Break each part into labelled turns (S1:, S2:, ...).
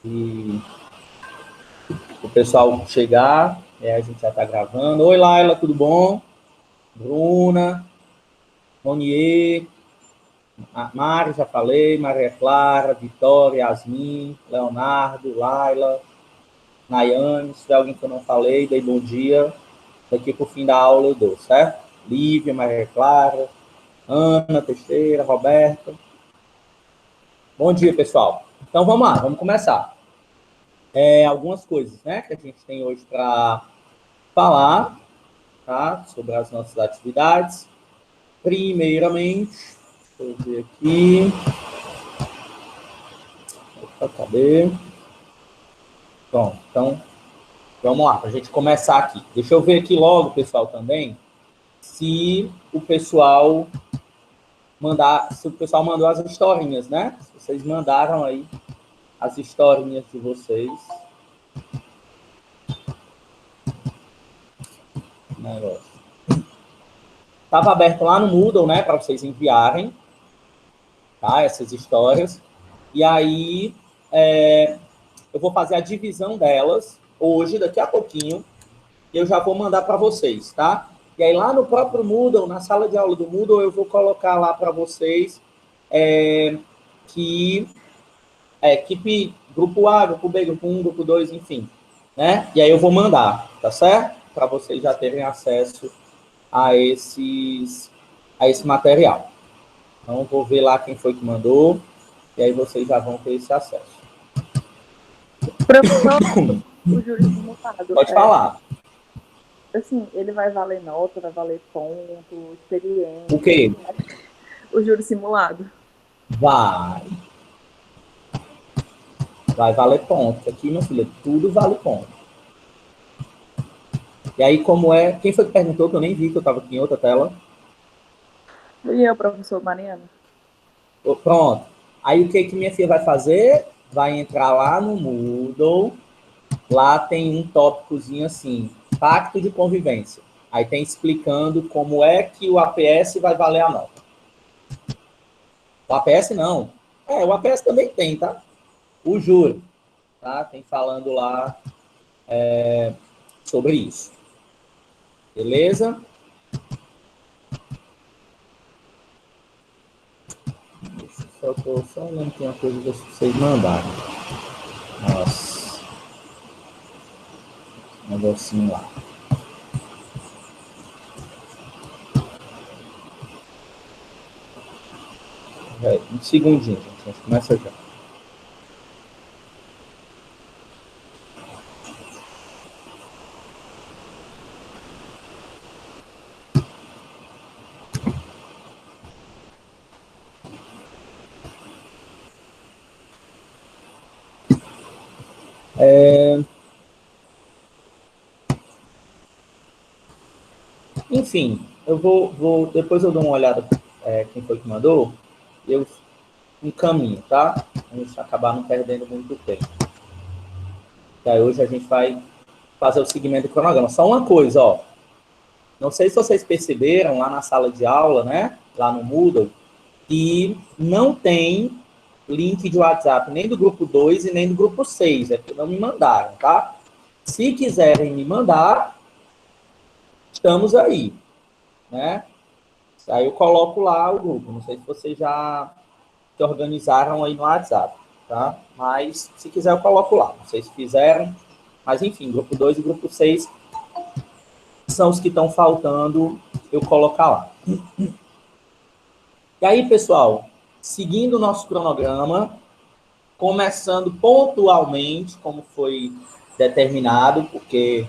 S1: E o pessoal chegar, a gente já está gravando. Oi, Laila, tudo bom? Bruna, Monier, Mari, já falei, Maria Clara, Vitória, Yasmin, Leonardo, Laila, Nayane, se tiver alguém que eu não falei, dei bom dia. Daqui para o fim da aula eu dou, certo? Lívia, Maria Clara, Ana Teixeira, Roberta. Bom dia, pessoal. Então, vamos lá, vamos começar. Algumas coisas, né, que a gente tem hoje para falar, tá? Sobre as nossas atividades. Primeiramente, deixa eu ver aqui. Opa, cadê? Pronto, então, vamos lá, para a gente começar aqui. Deixa eu ver aqui logo, pessoal, também, se o pessoal mandou as historinhas, né? Se vocês mandaram aí as historinhas de vocês. Negócio. Estava aberto lá no Moodle, né? Para vocês enviarem, tá? Essas histórias. E aí, eu vou fazer a divisão delas hoje, daqui a pouquinho, e eu já vou mandar para vocês, tá? E aí, lá no próprio Moodle, na sala de aula do Moodle, eu vou colocar lá para vocês que equipe grupo A, grupo B, grupo 1, grupo 2, enfim, né? E aí eu vou mandar, tá certo? Para vocês já terem acesso a esse material. Então, eu vou ver lá quem foi que mandou, e aí vocês já vão ter esse acesso.
S2: Professor, o júri simulado.
S1: Pode falar.
S2: Assim, ele vai valer nota, vai valer ponto, experiência.
S1: O quê?
S2: O júri simulado.
S1: Vai valer ponto. Aqui, meu filho, tudo vale ponto. E aí, como é... Quem foi que perguntou, que eu nem vi, que eu estava aqui em outra tela?
S2: E eu, professor Mariana?
S1: Pronto. Aí, o que minha filha vai fazer? Vai entrar lá no Moodle. Lá tem um tópicozinho assim, pacto de convivência. Aí tem explicando como é que o APS vai valer a nota. O APS não. O APS também tem, tá? O júri, tá? Tem falando lá sobre isso. Beleza? Eu tô só olhando que uma coisa que vocês mandaram. Nossa. Um negocinho lá. Um segundinho, gente. A gente começa já. Enfim, eu vou depois eu dou uma olhada quem foi que mandou, eu encaminho, tá? A gente acabar não perdendo muito tempo. E aí hoje a gente vai fazer o seguimento do cronograma. Só uma coisa, ó. Não sei se vocês perceberam lá na sala de aula, né? Lá no Moodle, que não tem link de WhatsApp nem do grupo 2 e nem do grupo 6. É porque não me mandaram, tá? Se quiserem me mandar, estamos aí, né? Aí eu coloco lá o grupo. Não sei se vocês já se organizaram aí no WhatsApp, tá? Mas, se quiser, eu coloco lá. Não sei se fizeram. Mas, enfim, grupo 2 e grupo 6 são os que estão faltando eu colocar lá. E aí, pessoal, seguindo o nosso cronograma, começando pontualmente, como foi determinado, porque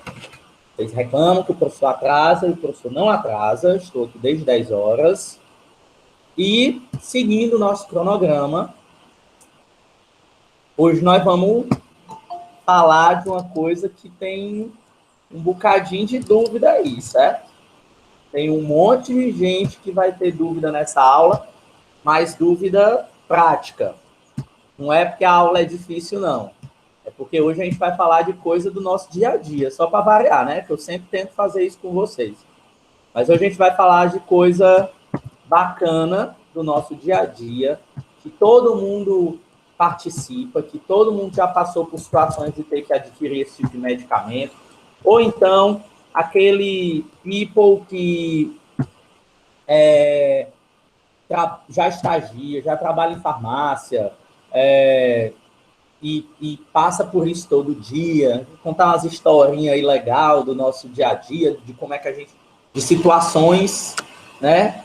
S1: vocês reclamam que o professor atrasa e o professor não atrasa. Estou aqui desde 10 horas. E, seguindo o nosso cronograma, hoje nós vamos falar de uma coisa que tem um bocadinho de dúvida aí, certo? Tem um monte de gente que vai ter dúvida nessa aula, mas dúvida prática. Não é porque a aula é difícil, não. É porque hoje a gente vai falar de coisa do nosso dia a dia, só para variar, né? Que eu sempre tento fazer isso com vocês. Mas hoje a gente vai falar de coisa bacana do nosso dia a dia, que todo mundo participa, que todo mundo já passou por situações de ter que adquirir esse tipo de medicamento, ou então aquele people que já estagia, já trabalha em farmácia, e passa por isso todo dia, contar umas historinhas aí legal do nosso dia a dia, de como é que a gente, de situações, né,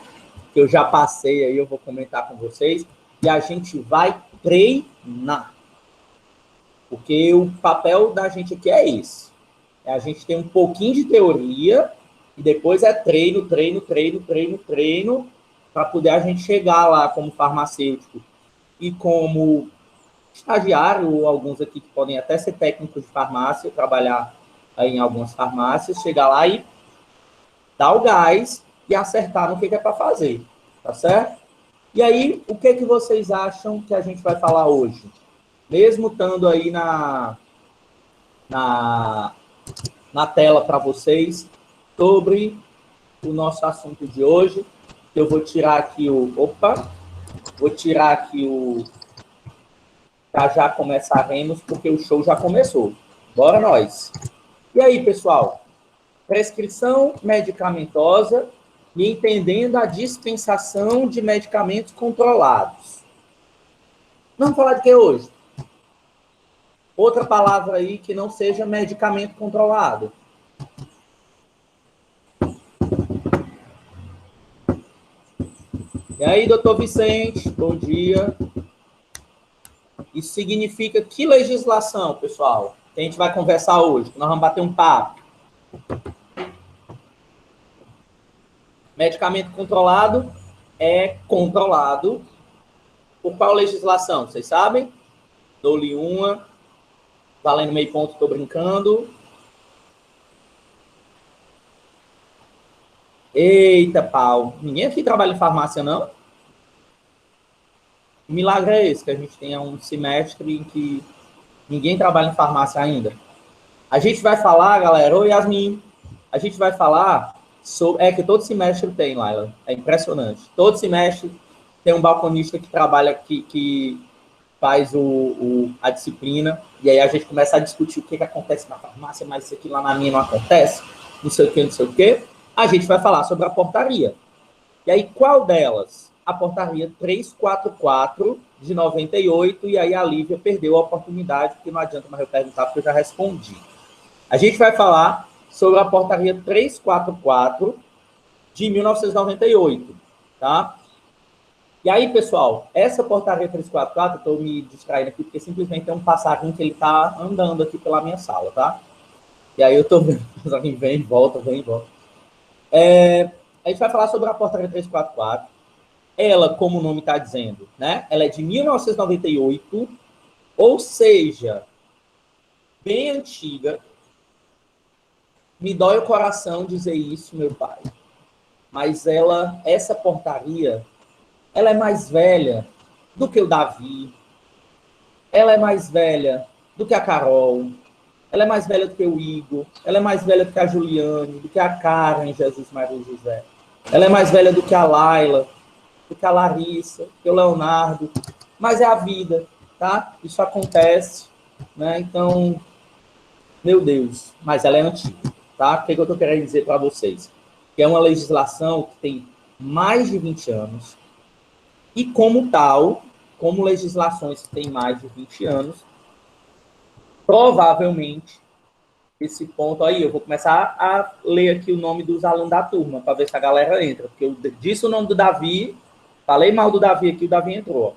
S1: que eu já passei aí, eu vou comentar com vocês, e a gente vai treinar. Porque o papel da gente aqui é esse. A gente tem um pouquinho de teoria e depois é treino, para poder a gente chegar lá como farmacêutico e como estagiário, ou alguns aqui que podem até ser técnicos de farmácia, trabalhar aí em algumas farmácias, chegar lá e dar o gás e acertar no que é para fazer, tá certo? E aí, o que vocês acham que a gente vai falar hoje? Mesmo estando aí na tela para vocês, sobre o nosso assunto de hoje. Eu vou tirar aqui já começaremos, porque o show já começou. Bora nós! E aí, pessoal? Prescrição medicamentosa e entendendo a dispensação de medicamentos controlados. Vamos falar de que hoje? Outra palavra aí que não seja medicamento controlado. E aí, doutor Vicente, bom dia. Isso significa que legislação, pessoal? Que a gente vai conversar hoje, que nós vamos bater um papo. Medicamento controlado é controlado por qual legislação? Vocês sabem? Dou-lhe uma. Valendo meio ponto, estou brincando. Eita, pau. Ninguém aqui trabalha em farmácia, não? Que milagre é esse que a gente tenha um semestre em que ninguém trabalha em farmácia ainda? A gente vai falar, galera, oi, Yasmin, a gente vai falar sobre... É que todo semestre tem, Laila, é impressionante. Todo semestre tem um balconista que trabalha, que faz a disciplina, e aí a gente começa a discutir o que acontece na farmácia, mas isso aqui lá na minha não acontece, não sei o quê. A gente vai falar sobre a portaria. E aí, qual delas? A portaria 344 de 98, e aí a Lívia perdeu a oportunidade, porque não adianta mais eu perguntar, porque eu já respondi. A gente vai falar sobre a portaria 344 de 1998, tá? E aí, pessoal, essa portaria 344, estou me distraindo aqui, porque simplesmente tem um passarinho que ele está andando aqui pela minha sala, tá? E aí eu estou vendo, vem e volta, vem e volta. A gente vai falar sobre a portaria 344. Ela, como o nome está dizendo, né? Ela é de 1998, ou seja, bem antiga. Me dói o coração dizer isso, meu pai. Mas essa portaria, ela é mais velha do que o Davi. Ela é mais velha do que a Carol. Ela é mais velha do que o Igor. Ela é mais velha do que a Juliane, do que a Karen, Jesus Maria José. Ela é mais velha do que a Laila, do que a Larissa, do que o Leonardo. Mas é a vida, tá? Isso acontece, né? Então, meu Deus, mas ela é antiga, tá? O que eu estou querendo dizer para vocês? Que é uma legislação que tem mais de 20 anos e, como tal, como legislações que têm mais de 20 anos, provavelmente, esse ponto aí, eu vou começar a ler aqui o nome dos alunos da turma, para ver se a galera entra, porque eu disse o nome do Davi, falei mal do Davi aqui, o Davi entrou.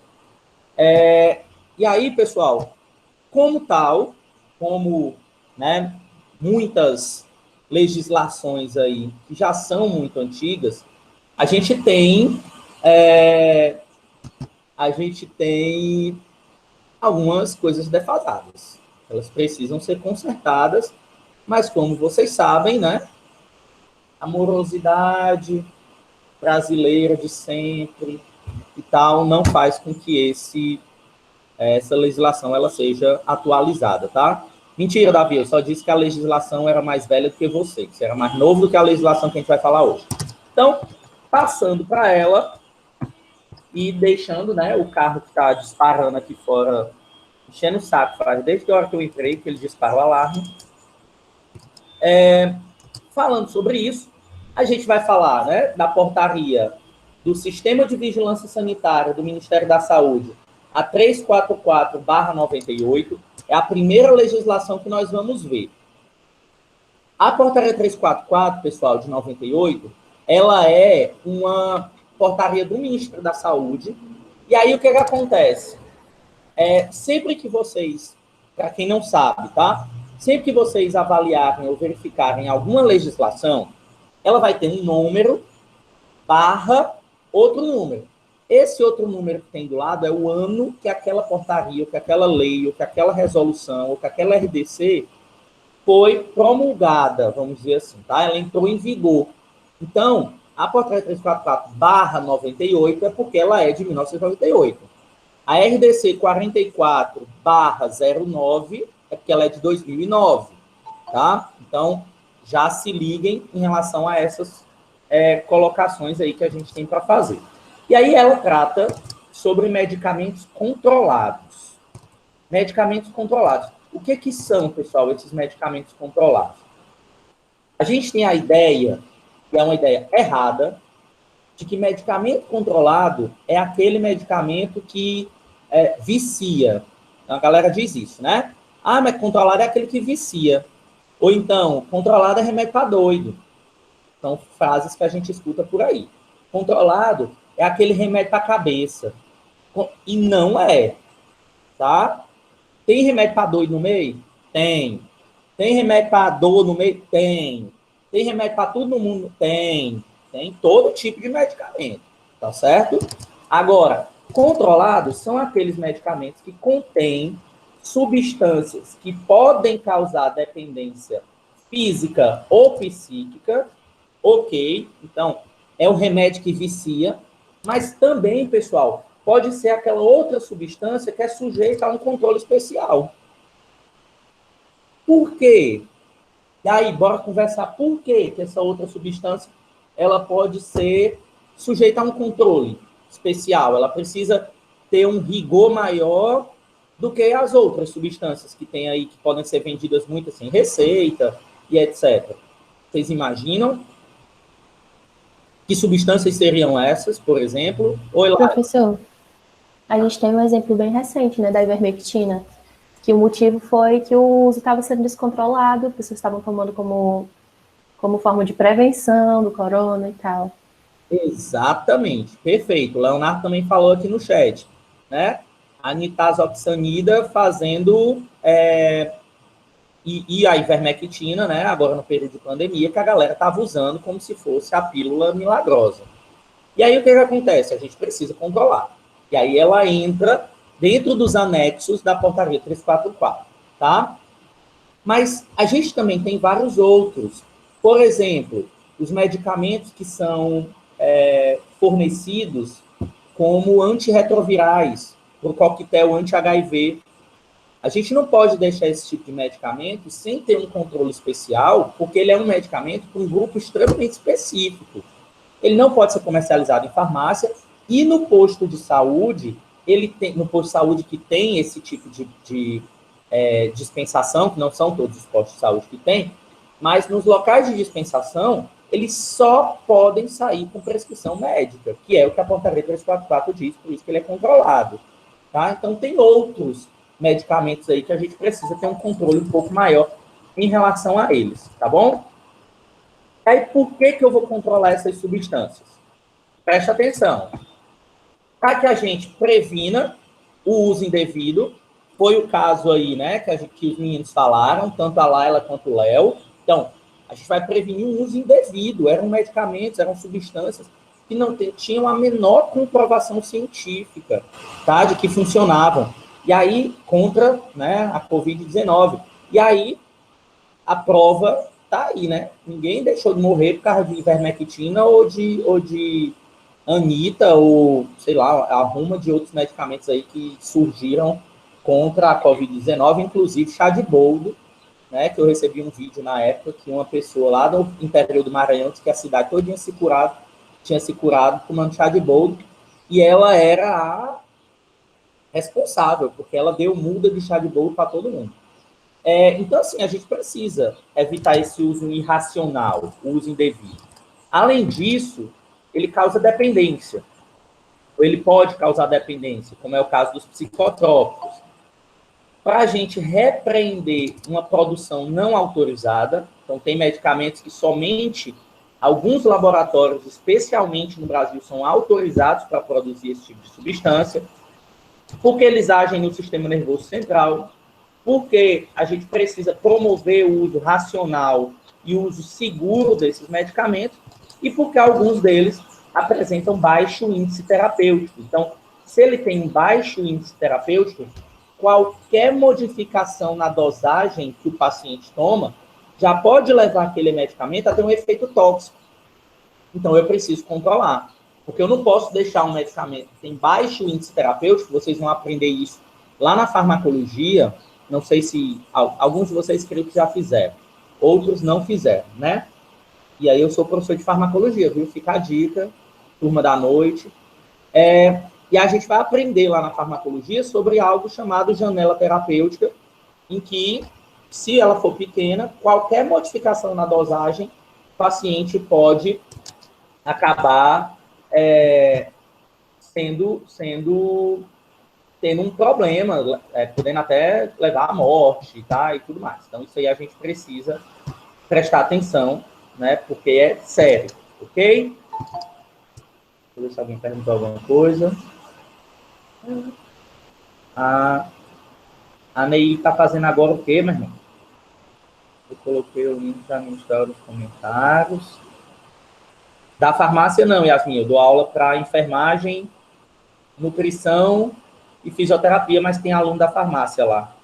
S1: E aí, pessoal, como tal, como, né, muitas legislações aí que já são muito antigas, a gente tem algumas coisas defasadas. Elas precisam ser consertadas, mas como vocês sabem, né, a morosidade brasileira de sempre e tal não faz com que essa legislação ela seja atualizada, tá? Mentira, Davi, eu só disse que a legislação era mais velha do que você, que você era mais novo do que a legislação que a gente vai falar hoje. Então, passando para ela, e deixando, né, o carro que está disparando aqui fora, enchendo o saco, faz desde a hora que eu entrei, que ele dispara o alarme. Falando sobre isso, a gente vai falar, né, da portaria do Sistema de Vigilância Sanitária do Ministério da Saúde, a 344/98, é a primeira legislação que nós vamos ver. A portaria 344, pessoal, de 98, ela é uma portaria do Ministério da Saúde. E aí o que acontece? Sempre que vocês, para quem não sabe, tá? Sempre que vocês avaliarem ou verificarem alguma legislação, ela vai ter um número barra outro número. Esse outro número que tem do lado é o ano que aquela portaria, ou que aquela lei, ou que aquela resolução, ou que aquela RDC foi promulgada, vamos dizer assim, tá? Ela entrou em vigor. Então, a portaria 344/98 é porque ela é de 1998. A RDC 44/09 é porque ela é de 2009, tá? Então, já se liguem em relação a essas colocações aí que a gente tem para fazer. E aí ela trata sobre medicamentos controlados. Medicamentos controlados. O que são, pessoal, esses medicamentos controlados? A gente tem a ideia, que é uma ideia errada, de que medicamento controlado é aquele medicamento que vicia. Então, a galera diz isso, né? Ah, mas controlado é aquele que vicia. Ou então, controlado é remédio para doido. São frases que a gente escuta por aí. Controlado é aquele remédio para cabeça. E não é, tá? Tem remédio para doido no meio? Tem. Tem remédio para dor no meio? Tem. Tem remédio para tudo no mundo? Tem. Tem todo tipo de medicamento, tá certo? Agora, controlados são aqueles medicamentos que contêm substâncias que podem causar dependência física ou psíquica, ok? Então, é o remédio que vicia, mas também, pessoal, pode ser aquela outra substância que é sujeita a um controle especial. Por quê? E aí, bora conversar por quê que essa outra substância ela pode ser sujeita a um controle especial. Ela precisa ter um rigor maior do que as outras substâncias que tem aí, que podem ser vendidas muito sem receita e etc. Vocês imaginam? Que substâncias seriam essas, por exemplo? Oi, Lara.
S3: Professor, a gente tem um exemplo bem recente, né, da ivermectina, que o motivo foi que o uso estava sendo descontrolado, as pessoas estavam tomando como forma de prevenção do corona e tal.
S1: Exatamente, perfeito. O Leonardo também falou aqui no chat, né? A nitazoxanida fazendo e a ivermectina, né? Agora no período de pandemia, que a galera estava usando como se fosse a pílula milagrosa. E aí o que acontece? A gente precisa controlar. E aí ela entra dentro dos anexos da portaria 344, tá? Mas a gente também tem vários outros. Por exemplo, os medicamentos que são fornecidos como antirretrovirais, para o coquetel anti-HIV. A gente não pode deixar esse tipo de medicamento sem ter um controle especial, porque ele é um medicamento para um grupo extremamente específico. Ele não pode ser comercializado em farmácia e no posto de saúde, no posto de saúde que tem esse tipo de dispensação, que não são todos os postos de saúde que tem, mas nos locais de dispensação, eles só podem sair com prescrição médica, que é o que a portaria 344 diz, por isso que ele é controlado. Tá? Então, tem outros medicamentos aí que a gente precisa ter um controle um pouco maior em relação a eles, tá bom? Aí, por que eu vou controlar essas substâncias? Preste atenção. Para que a gente previna o uso indevido, foi o caso aí, né, que os meninos falaram, tanto a Laila quanto o Léo. Então, a gente vai prevenir o uso indevido. Eram medicamentos, eram substâncias que não tinham a menor comprovação científica, tá, de que funcionavam. E aí, contra, né, a Covid-19. E aí, a prova tá aí, né? Ninguém deixou de morrer por causa de ivermectina ou de Anita, ou, sei lá, a ruma de outros medicamentos aí que surgiram contra a Covid-19, inclusive chá de boldo, né, que eu recebi um vídeo na época que uma pessoa lá no interior do Maranhão disse que a cidade toda tinha se curado tomando chá de boldo, E ela era a responsável, porque ela deu muda de chá de bolo para todo mundo. Então, assim, a gente precisa evitar esse uso irracional, o uso indevido. Além disso, ele causa dependência. Ou ele pode causar dependência, como é o caso dos psicotrópicos. Para a gente repreender uma produção não autorizada, então tem medicamentos que somente alguns laboratórios, especialmente no Brasil, são autorizados para produzir esse tipo de substância, porque eles agem no sistema nervoso central, porque a gente precisa promover o uso racional e o uso seguro desses medicamentos, e porque alguns deles apresentam baixo índice terapêutico. Então, se ele tem um baixo índice terapêutico, qualquer modificação na dosagem que o paciente toma já pode levar aquele medicamento a ter um efeito tóxico. Então, eu preciso controlar. Porque eu não posso deixar um medicamento que tem baixo índice terapêutico, vocês vão aprender isso lá na farmacologia, não sei se alguns de vocês creio que já fizeram, outros não fizeram, né? E aí eu sou professor de farmacologia, viu? Fica a dica, turma da noite. E a gente vai aprender lá na farmacologia sobre algo chamado janela terapêutica, em que, se ela for pequena, qualquer modificação na dosagem, o paciente pode acabar tendo um problema, podendo até levar à morte, tá? E tudo mais. Então, isso aí a gente precisa prestar atenção, né? Porque é sério, ok? Deixa eu ver se alguém perguntou alguma coisa. A Neil está fazendo agora o quê, meu irmão? Eu coloquei o link para mim estar nos comentários. Da farmácia, não, Yasmin. Eu dou aula para enfermagem, nutrição e fisioterapia, mas tem aluno da farmácia lá.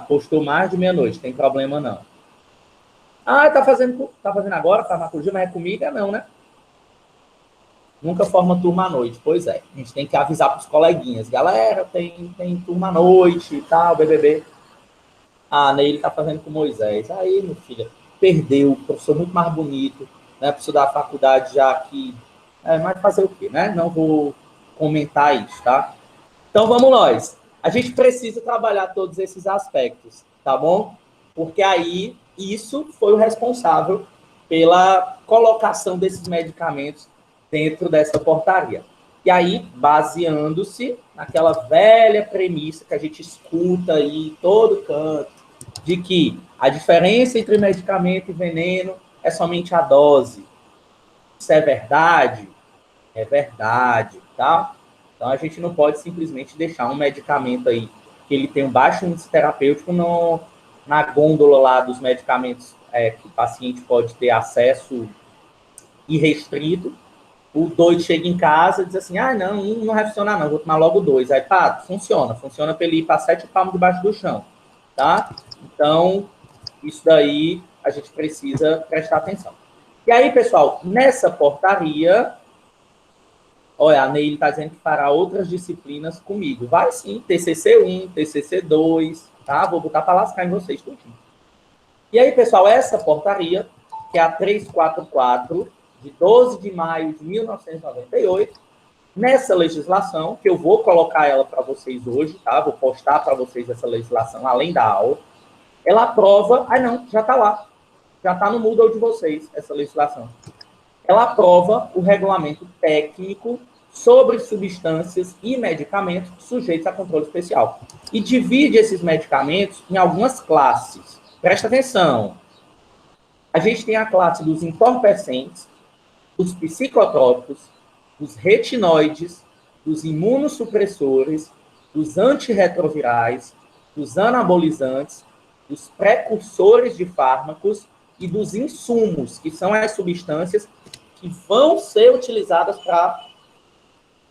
S1: Postou mais de meia-noite, tem problema não. Tá fazendo agora farmacologia, mas é comigo? Não, né? Nunca forma turma à noite. Pois é, a gente tem que avisar para os coleguinhas. Galera, tem turma à noite e tal, BBB. Neil tá fazendo com Moisés. Aí, meu filho, perdeu, professor muito mais bonito, né? Professor da faculdade já que... mas fazer o quê, né? Não vou comentar isso, tá? Então, vamos nós. A gente precisa trabalhar todos esses aspectos, tá bom? Porque aí, isso foi o responsável pela colocação desses medicamentos dentro dessa portaria. E aí, baseando-se naquela velha premissa que a gente escuta aí em todo canto, de que a diferença entre medicamento e veneno é somente a dose. Isso é verdade? É verdade, tá? Então, a gente não pode simplesmente deixar um medicamento aí, que ele tem um baixo índice terapêutico, na gôndola lá dos medicamentos que o paciente pode ter acesso irrestrito. O doido chega em casa e diz assim, não, um não vai funcionar não, vou tomar logo 2. Aí, funciona para ele ir para 7 palmos debaixo do chão, tá? Então, isso daí a gente precisa prestar atenção. E aí, pessoal, nessa portaria, olha, a Neil está dizendo que fará outras disciplinas comigo. Vai sim, TCC1, TCC2, tá? Vou botar para lascar em vocês tudinho. E aí, pessoal, essa portaria, que é a 344, de 12 de maio de 1998, nessa legislação, que eu vou colocar ela para vocês hoje, tá? Vou postar para vocês essa legislação, além da aula. Ela aprova... já está lá. Já está no Moodle de vocês, essa legislação. Ela aprova o regulamento técnico sobre substâncias e medicamentos sujeitos a controle especial. E divide esses medicamentos em algumas classes. Presta atenção. A gente tem a classe dos entorpecentes, dos psicotrópicos, dos retinoides, dos imunossupressores, dos antirretrovirais, dos anabolizantes, dos precursores de fármacos e dos insumos, que são as substâncias que vão ser utilizadas para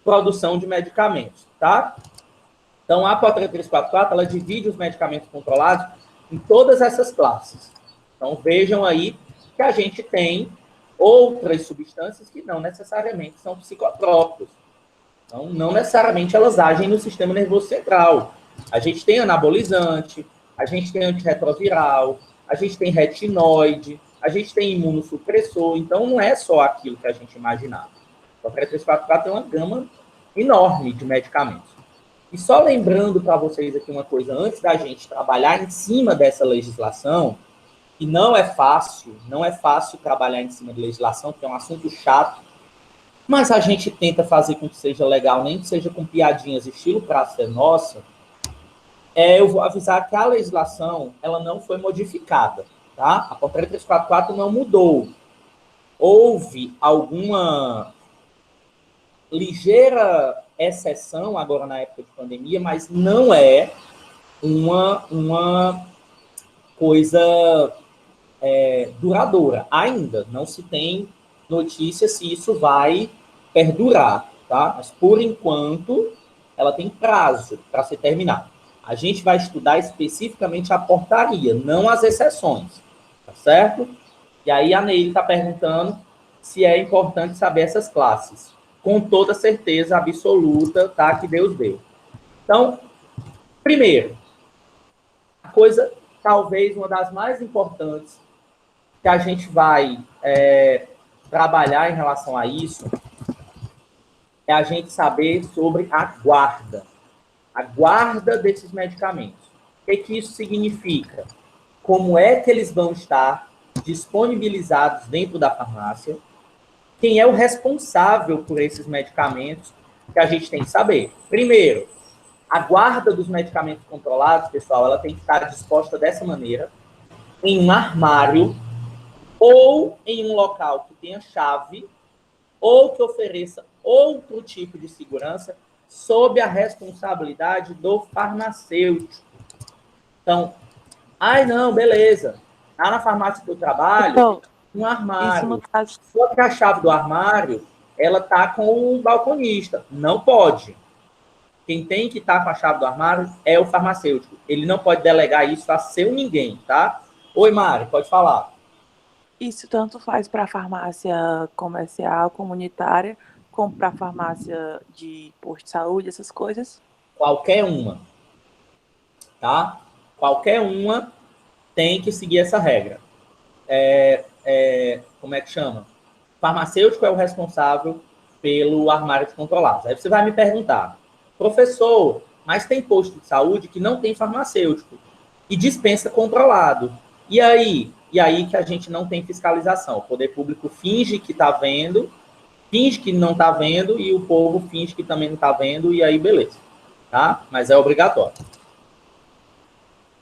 S1: produção de medicamentos, tá? Então, a portaria 344, ela divide os medicamentos controlados em todas essas classes. Então, vejam aí que a gente tem outras substâncias que não necessariamente são psicotrópicos. Então, não necessariamente elas agem no sistema nervoso central. A gente tem anabolizante, a gente tem antirretroviral, a gente tem retinoide, a gente tem imunossupressor. Então, não é só aquilo que a gente imaginava. portaria 344 tem uma gama enorme de medicamentos. E só lembrando para vocês aqui uma coisa, antes da gente trabalhar em cima dessa legislação, que não é fácil trabalhar em cima de legislação, porque é um assunto chato, mas a gente tenta fazer com que seja legal, nem que seja com piadinhas estilo Praça é Nossa, eu vou avisar que a legislação, ela não foi modificada, tá? A portaria 344 não mudou. Houve alguma ligeira exceção agora na época de pandemia, mas não é uma coisa duradoura. Ainda não se tem notícia se isso vai perdurar, tá? Mas, por enquanto, ela tem prazo para ser terminada. A gente vai estudar especificamente a portaria, não as exceções, tá certo? E aí a Neile está perguntando se é importante saber essas classes. Com toda certeza absoluta, tá? Que Deus deu. Então, primeiro, a coisa, talvez uma das mais importantes que a gente vai trabalhar em relação a isso é a gente saber sobre a guarda desses medicamentos. O que isso significa? Como é que eles vão estar disponibilizados dentro da farmácia? Quem é o responsável por esses medicamentos que a gente tem que saber? Primeiro, a guarda dos medicamentos controlados, pessoal, ela tem que estar disposta dessa maneira, em um armário ou em um local que tenha chave ou que ofereça outro tipo de segurança sob a responsabilidade do farmacêutico. Então, não, beleza. Lá na farmácia que eu trabalho,
S2: Então,
S1: um armário.
S2: isso no caso...
S1: Só que a chave do armário, ela está com o balconista. Não pode. Quem tem que estar com a chave do armário é o farmacêutico. Ele não pode delegar isso a seu ninguém, tá? Oi, Mari, pode falar.
S2: Isso tanto faz para a farmácia comercial, comunitária, como para a farmácia de posto de saúde, essas coisas?
S1: Qualquer uma, tá? Qualquer uma tem que seguir essa regra. Como é que chama? O farmacêutico é o responsável pelo armário de controlados. Aí você vai me perguntar, professor, mas tem posto de saúde que não tem farmacêutico e dispensa controlado. E aí que a gente não tem fiscalização. O poder público finge que está vendo, finge que não está vendo, e o povo finge que também não está vendo, e aí beleza. Tá? Mas é obrigatório.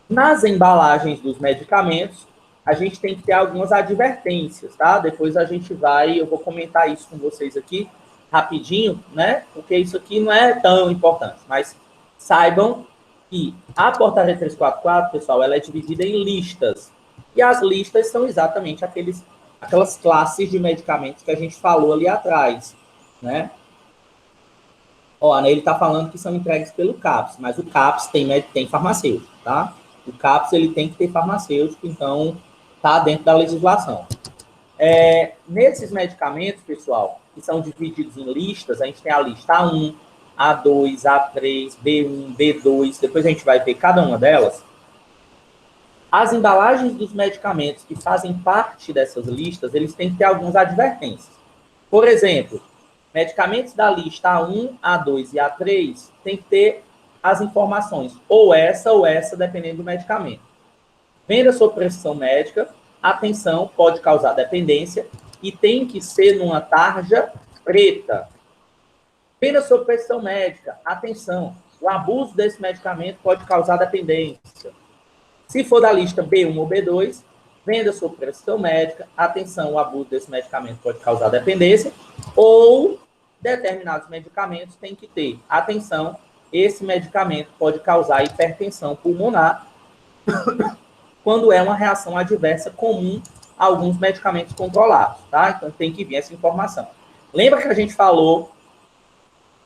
S1: Nas embalagens dos medicamentos, a gente tem que ter algumas advertências, tá? Depois eu vou comentar isso com vocês aqui, rapidinho, né? Porque isso aqui não é tão importante, mas saibam que a portaria 344, pessoal, ela é dividida em listas. E as listas são exatamente aquelas classes de medicamentos que a gente falou ali atrás, né? Ó, ele está falando que são entregues pelo CAPS, mas o CAPS tem farmacêutico, tá? O CAPS ele tem que ter farmacêutico, então está dentro da legislação. Nesses medicamentos, pessoal, que são divididos em listas, a gente tem a lista A1, A2, A3, B1, B2, depois a gente vai ver cada uma delas. As embalagens dos medicamentos que fazem parte dessas listas, eles têm que ter algumas advertências. Por exemplo, medicamentos da lista A1, A2 e A3 tem que ter as informações ou essa, dependendo do medicamento. Venda sob prescrição médica, atenção, pode causar dependência e tem que ser numa tarja preta. Venda sob prescrição médica, atenção, o abuso desse medicamento pode causar dependência. Se for da lista B1 ou B2, venda sob prescrição médica, atenção, o abuso desse medicamento pode causar dependência, ou determinados medicamentos têm que ter, atenção, esse medicamento pode causar hipertensão pulmonar, quando é uma reação adversa comum a alguns medicamentos controlados, tá? Então tem que vir essa informação. Lembra que a gente falou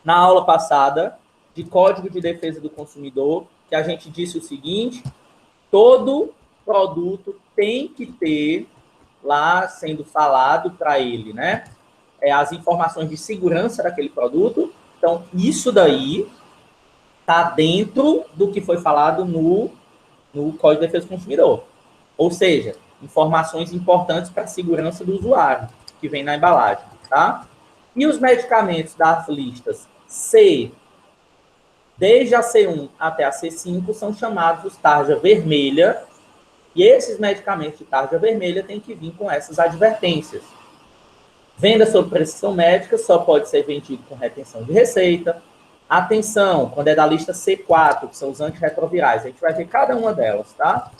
S1: na aula passada de Código de Defesa do Consumidor, que a gente disse o seguinte: todo produto tem que ter lá sendo falado para ele, né? As informações de segurança daquele produto. Então, isso daí está dentro do que foi falado no Código de Defesa do Consumidor. Ou seja, informações importantes para a segurança do usuário, que vem na embalagem, tá? E os medicamentos das listas C, desde a C1 até a C5, são chamados os tarja vermelha, e esses medicamentos de tarja vermelha têm que vir com essas advertências. Venda sob prescrição médica só pode ser vendido com retenção de receita. Atenção, quando é da lista C4, que são os antirretrovirais, a gente vai ver cada uma delas, tá?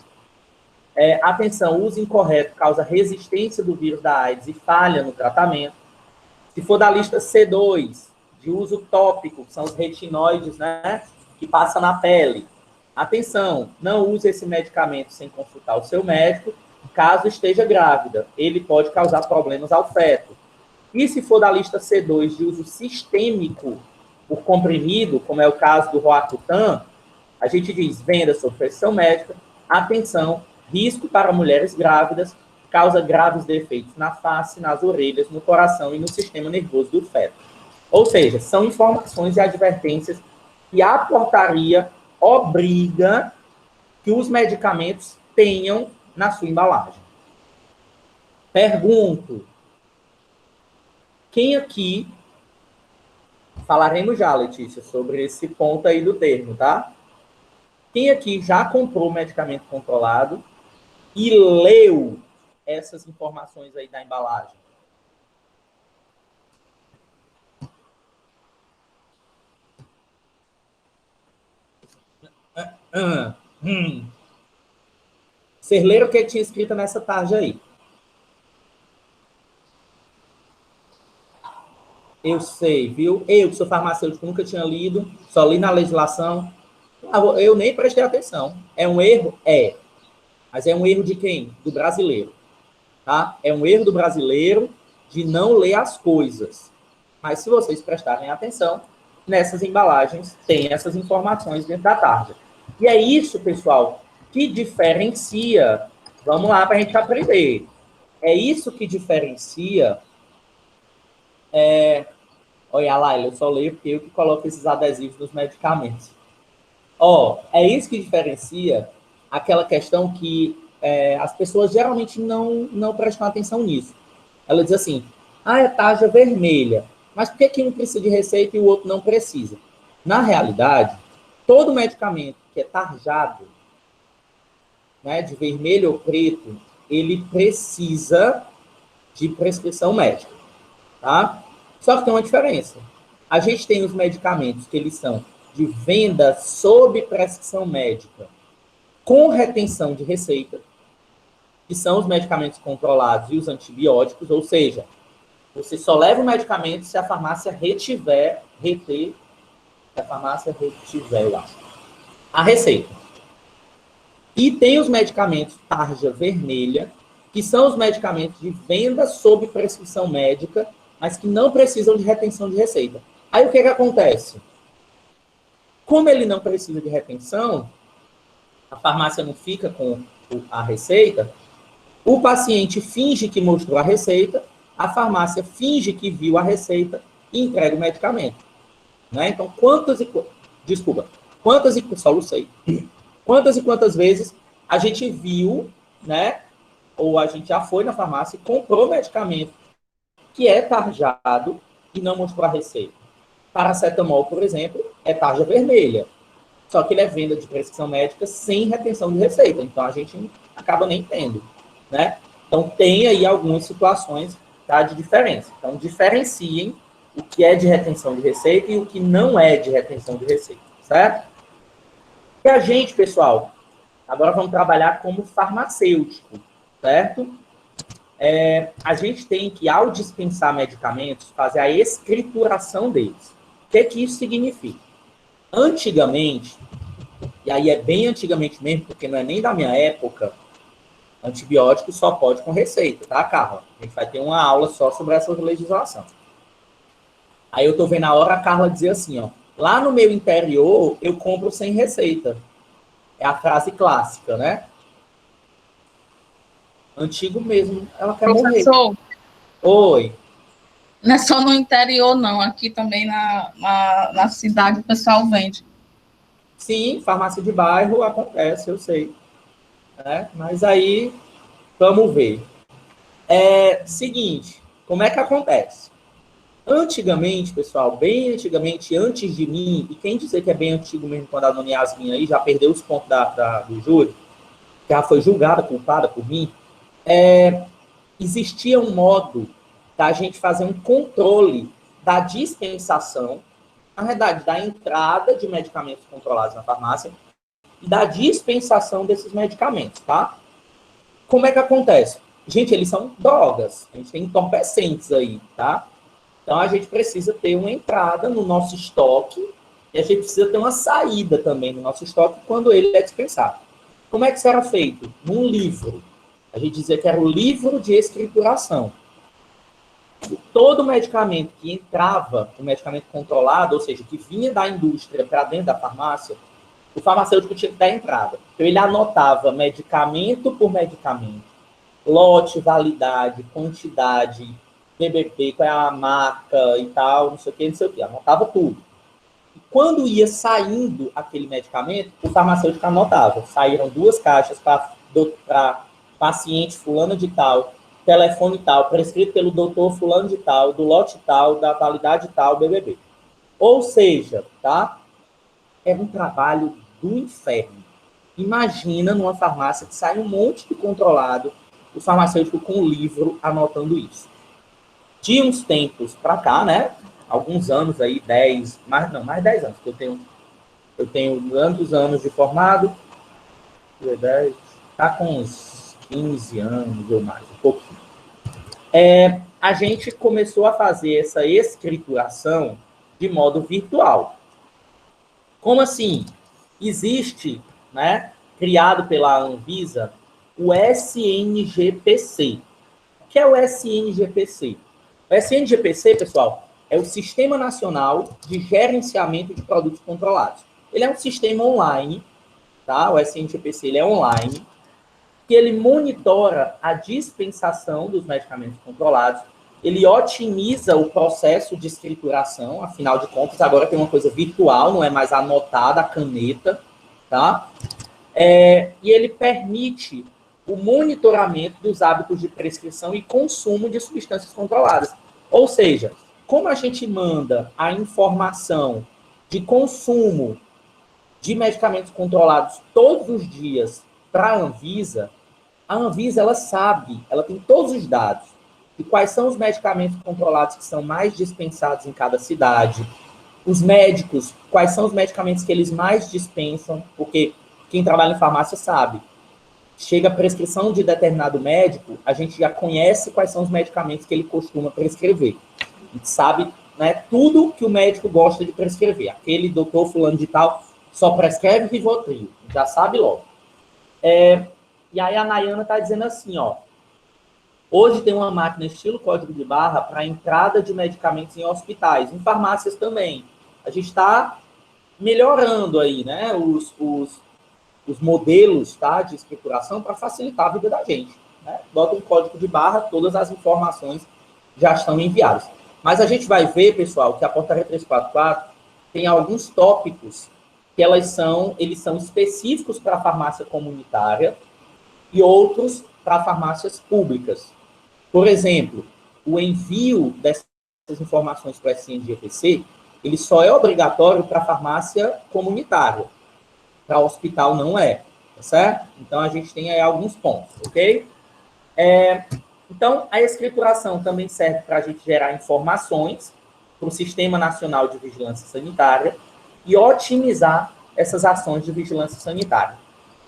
S1: Atenção, uso incorreto causa resistência do vírus da AIDS e falha no tratamento. Se for da lista C2, de uso tópico, que são os retinóides, né, que passa na pele. Atenção, não use esse medicamento sem consultar o seu médico, caso esteja grávida. Ele pode causar problemas ao feto. E se for da lista C2 de uso sistêmico por comprimido, como é o caso do Roacutan, a gente diz venda sob prescrição médica, atenção, risco para mulheres grávidas, causa graves defeitos na face, nas orelhas, no coração e no sistema nervoso do feto. Ou seja, são informações e advertências que a portaria obriga que os medicamentos tenham na sua embalagem. Pergunto, quem aqui, falaremos já, Letícia, sobre esse ponto aí do termo, tá? Quem aqui já comprou medicamento controlado e leu essas informações aí da embalagem? Vocês leram o que tinha escrito nessa tarja aí? Eu sei, viu? Eu, que sou farmacêutico, nunca tinha lido, só li na legislação. Eu nem prestei atenção. É um erro? É. Mas é um erro de quem? Do brasileiro. Tá? É um erro do brasileiro de não ler as coisas. Mas se vocês prestarem atenção, nessas embalagens tem essas informações dentro da tarja. E é isso, pessoal, que diferencia. Vamos lá para a gente aprender. É isso que diferencia. Olha, Laila, eu só leio porque eu que coloco esses adesivos nos medicamentos. É isso que diferencia aquela questão que as pessoas geralmente não prestam atenção nisso. Ela diz assim, é tarja vermelha, mas por que um precisa de receita e o outro não precisa? Na realidade, todo medicamento que é tarjado, né, de vermelho ou preto, ele precisa de prescrição médica, tá? Só que tem uma diferença. A gente tem os medicamentos que eles são de venda sob prescrição médica com retenção de receita, que são os medicamentos controlados e os antibióticos, ou seja, você só leva o medicamento se a farmácia reter a receita. E tem os medicamentos tarja vermelha, que são os medicamentos de venda sob prescrição médica, mas que não precisam de retenção de receita. Aí o que acontece? Como ele não precisa de retenção, a farmácia não fica com a receita, o paciente finge que mostrou a receita, a farmácia finge que viu a receita e entrega o medicamento. Né? Então, quantas e quantas vezes a gente viu, né, ou a gente já foi na farmácia e comprou medicamento que é tarjado e não mostrou a receita. Paracetamol, por exemplo, é tarja vermelha. Só que ele é venda de prescrição médica sem retenção de receita. Então, a gente acaba nem tendo. Né? Então, tem aí algumas situações, tá, de diferença. Então, diferenciem o que é de retenção de receita e o que não é de retenção de receita. Certo? E a gente, pessoal, agora vamos trabalhar como farmacêutico. Certo? A gente tem que, ao dispensar medicamentos, fazer a escrituração deles. O que isso significa? Antigamente, e aí é bem antigamente mesmo, porque não é nem da minha época, antibiótico só pode com receita, tá, Carla? A gente vai ter uma aula só sobre essa legislação. Aí eu tô vendo a hora a Carla dizer assim, lá no meu interior, eu compro sem receita. É a frase clássica, né? Antigo mesmo, ela quer
S4: Professor,
S1: morrer. Oi.
S4: Não é só no interior, não. Aqui também na cidade o pessoal vende.
S1: Sim, farmácia de bairro acontece, eu sei. Mas aí, vamos ver. Seguinte, como é que acontece? Antigamente, pessoal, bem antigamente, antes de mim, e quem dizer que é bem antigo mesmo, quando a dona Yasmin aí já perdeu os pontos do júri, já foi julgada, culpada por mim, existia um modo da gente fazer um controle da dispensação, na verdade, da entrada de medicamentos controlados na farmácia e da dispensação desses medicamentos, tá? Como é que acontece? Gente, eles são drogas, a gente tem entorpecentes aí, tá? Então, a gente precisa ter uma entrada no nosso estoque e a gente precisa ter uma saída também no nosso estoque quando ele é dispensado. Como é que isso era feito? Num livro. A gente dizia que era o livro de escrituração. Todo medicamento que entrava, o medicamento controlado, ou seja, que vinha da indústria para dentro da farmácia, o farmacêutico tinha que dar entrada. Então, ele anotava medicamento por medicamento, lote, validade, quantidade, BBP, qual é a marca e tal, não sei o que, anotava tudo. E quando ia saindo aquele medicamento, o farmacêutico anotava. Saíram 2 caixas para paciente fulano de tal, telefone tal, prescrito pelo doutor fulano de tal, do lote tal, da validade tal, BBB. Ou seja, tá? Era um trabalho do inferno. Imagina numa farmácia que sai um monte de controlado, o farmacêutico com o livro anotando isso. De uns tempos para cá, né? Alguns anos aí, mais 10 anos, que eu tenho tantos anos de formado, 10, tá com uns 15 anos ou mais, um pouquinho. A gente começou a fazer essa escrituração de modo virtual. Como assim? Existe, né, criado pela Anvisa, o SNGPC. O que é o SNGPC? O SNGPC, pessoal, é o Sistema Nacional de Gerenciamento de Produtos Controlados. Ele é um sistema online, tá? O SNGPC ele é online, que ele monitora a dispensação dos medicamentos controlados, ele otimiza o processo de escrituração, afinal de contas, agora tem uma coisa virtual, não é mais anotada a caneta, tá? E ele permite o monitoramento dos hábitos de prescrição e consumo de substâncias controladas. Ou seja, como a gente manda a informação de consumo de medicamentos controlados todos os dias para a Anvisa ela sabe, ela tem todos os dados de quais são os medicamentos controlados que são mais dispensados em cada cidade, os médicos, quais são os medicamentos que eles mais dispensam, porque quem trabalha em farmácia sabe. Chega a prescrição de determinado médico, a gente já conhece quais são os medicamentos que ele costuma prescrever. A gente sabe, né, tudo que o médico gosta de prescrever. Aquele doutor fulano de tal só prescreve Rivotril, já sabe logo. E aí a Nayana está dizendo assim, ó, hoje tem uma máquina estilo código de barra para entrada de medicamentos em hospitais, em farmácias também. A gente está melhorando aí, né, os modelos, tá, de escrituração para facilitar a vida da gente. Né? Bota um código de barra, todas as informações já estão enviadas. Mas a gente vai ver, pessoal, que a portaria 344 tem alguns tópicos que eles são específicos para a farmácia comunitária e outros para farmácias públicas. Por exemplo, o envio dessas informações para a SNGPC, ele só é obrigatório para a farmácia comunitária. Para o hospital não é, tá certo? Então, a gente tem aí alguns pontos, ok? Então, a escrituração também serve para a gente gerar informações para o Sistema Nacional de Vigilância Sanitária e otimizar essas ações de vigilância sanitária.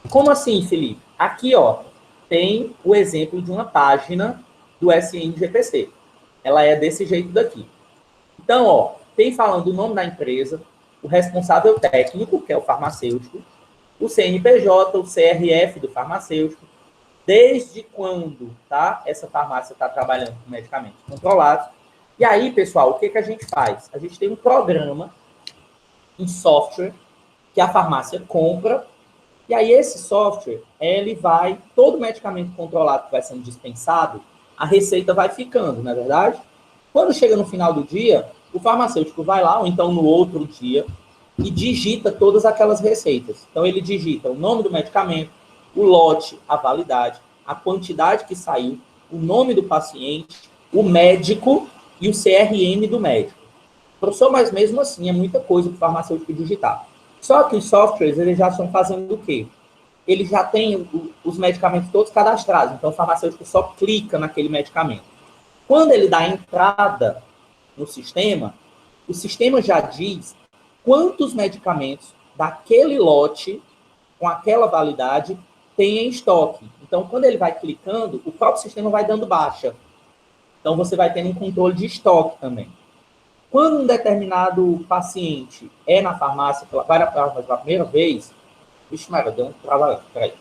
S1: Como assim, Felipe? Aqui, ó, tem o exemplo de uma página do SNGPC. Ela é desse jeito daqui. Então, ó, tem falando o nome da empresa, o responsável técnico, que é o farmacêutico, o CNPJ, o CRF do farmacêutico, desde quando, tá, essa farmácia está trabalhando com medicamentos controlados. E aí, pessoal, o que a gente faz? A gente tem um programa em software que a farmácia compra, e aí esse software, ele vai, todo medicamento controlado que vai sendo dispensado, a receita vai ficando, não é verdade? Quando chega no final do dia, o farmacêutico vai lá, ou então no outro dia, e digita todas aquelas receitas. Então, ele digita o nome do medicamento, o lote, a validade, a quantidade que saiu, o nome do paciente, o médico e o CRM do médico. Professor, mas mesmo assim é muita coisa para o farmacêutico digitar. Só que os softwares, eles já estão fazendo o quê? Eles já têm os medicamentos todos cadastrados, então o farmacêutico só clica naquele medicamento. Quando ele dá a entrada no sistema, o sistema já diz quantos medicamentos daquele lote, com aquela validade, tem em estoque. Então, quando ele vai clicando, o próprio sistema vai dando baixa. Então, você vai tendo um controle de estoque também. Quando um determinado paciente é na farmácia, vai na farmácia pela primeira vez, vixe, Maria, deu um trabalho, peraí.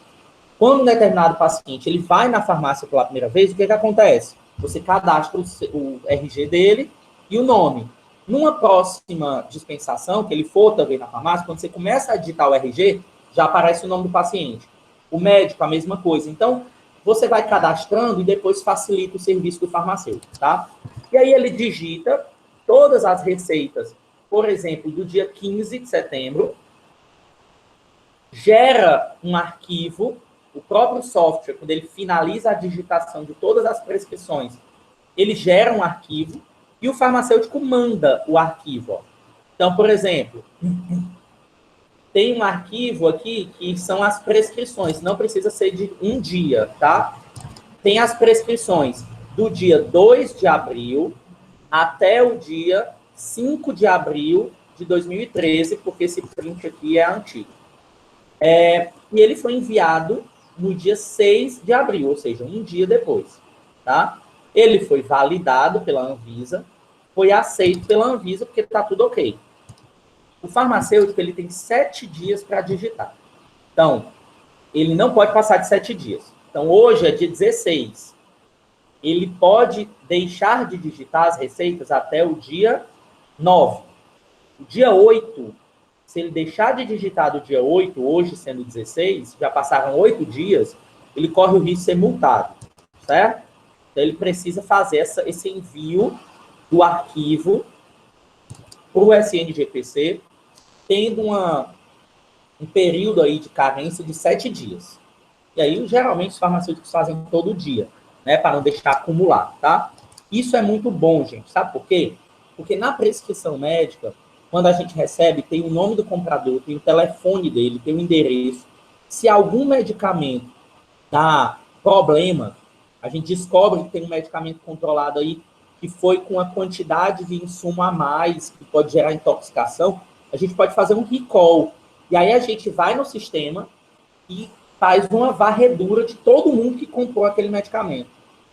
S1: Quando um determinado paciente ele vai na farmácia pela primeira vez, o que acontece? Você cadastra o RG dele e o nome. Numa próxima dispensação, que ele for também na farmácia, quando você começa a digitar o RG, já aparece o nome do paciente. O médico, a mesma coisa. Então, você vai cadastrando e depois facilita o serviço do farmacêutico, tá? E aí ele digita todas as receitas, por exemplo, do dia 15 de setembro, gera um arquivo, o próprio software, quando ele finaliza a digitação de todas as prescrições, ele gera um arquivo e o farmacêutico manda o arquivo. Ó. Então, por exemplo, tem um arquivo aqui que são as prescrições, não precisa ser de um dia, tá? Tem as prescrições do dia 2 de abril até o dia 5 de abril de 2013, porque esse print aqui é antigo. E ele foi enviado no dia 6 de abril, ou seja, um dia depois, tá? Ele foi validado pela Anvisa, foi aceito pela Anvisa, porque está tudo ok. O farmacêutico, ele tem 7 dias para digitar. Então, ele não pode passar de 7 dias. Então, hoje é dia 16. Ele pode deixar de digitar as receitas até o dia 9. O dia 8, se ele deixar de digitar do dia 8, hoje sendo 16, já passaram 8 dias, ele corre o risco de ser multado, certo? Então, ele precisa fazer esse envio do arquivo para o SNGPC, tendo um período aí de carência de 7 dias. E aí, geralmente, os farmacêuticos fazem todo dia, né, para não deixar acumular, tá? Isso é muito bom, gente. Sabe por quê? Porque na prescrição médica, quando a gente recebe, tem o nome do comprador, tem o telefone dele, tem o endereço. Se algum medicamento dá problema, a gente descobre que tem um medicamento controlado aí que foi com a quantidade de insumo a mais, que pode gerar intoxicação, a gente pode fazer um recall. E aí a gente vai no sistema e faz uma varredura de todo mundo que comprou aquele medicamento.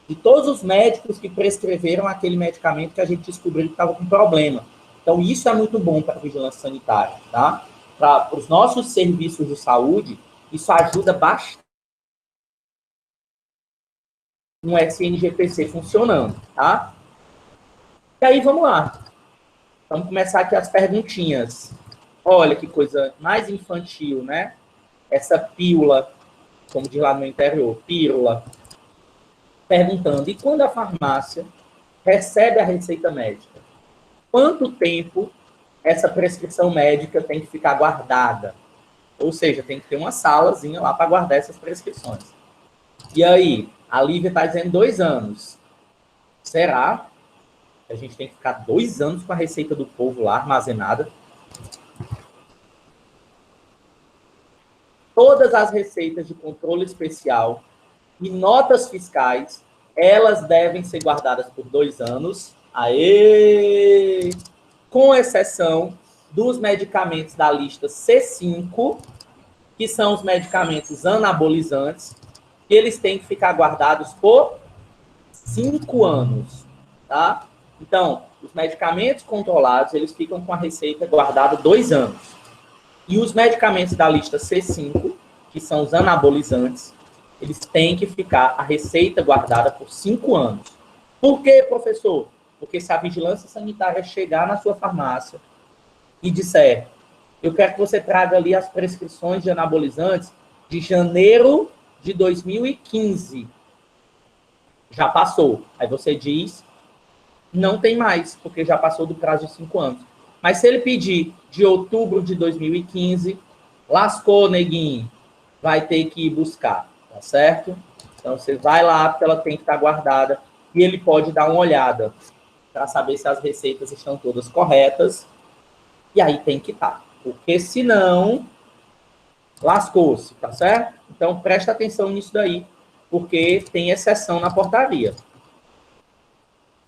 S1: De todos os médicos que prescreveram aquele medicamento que a gente descobriu que estava com problema. Então, isso é muito bom para a vigilância sanitária, tá? Para os nossos serviços de saúde, isso ajuda bastante no SNGPC funcionando, tá? E aí, vamos lá. Vamos começar aqui as perguntinhas. Olha que coisa mais infantil, né? Essa pílula, como diz lá no interior, pílula. Perguntando, e quando a farmácia recebe a receita médica? Quanto tempo essa prescrição médica tem que ficar guardada? Ou seja, tem que ter uma salazinha lá para guardar essas prescrições. E aí, a Lívia está dizendo 2 anos. Será que a gente tem que ficar 2 anos com a receita do povo lá armazenada? Todas as receitas de controle especial e notas fiscais, elas devem ser guardadas por 2 anos. Aê! Com exceção dos medicamentos da lista C5, que são os medicamentos anabolizantes, que eles têm que ficar guardados por 5 anos, tá? Então, os medicamentos controlados, eles ficam com a receita guardada 2 anos. E os medicamentos da lista C5, que são os anabolizantes, eles têm que ficar a receita guardada por 5 anos. Por quê, professor? Porque se a vigilância sanitária chegar na sua farmácia e disser, eu quero que você traga ali as prescrições de anabolizantes de janeiro de 2015. Já passou. Aí você diz, não tem mais, porque já passou do prazo de 5 anos. Mas se ele pedir de outubro de 2015, lascou, neguinho. Vai ter que ir buscar, tá certo? Então, você vai lá, porque ela tem que estar guardada, e ele pode dar uma olhada. para saber se as receitas estão todas corretas. E aí tem que estar. Porque senão, lascou-se, tá certo? Então, presta atenção nisso daí, porque tem exceção na portaria.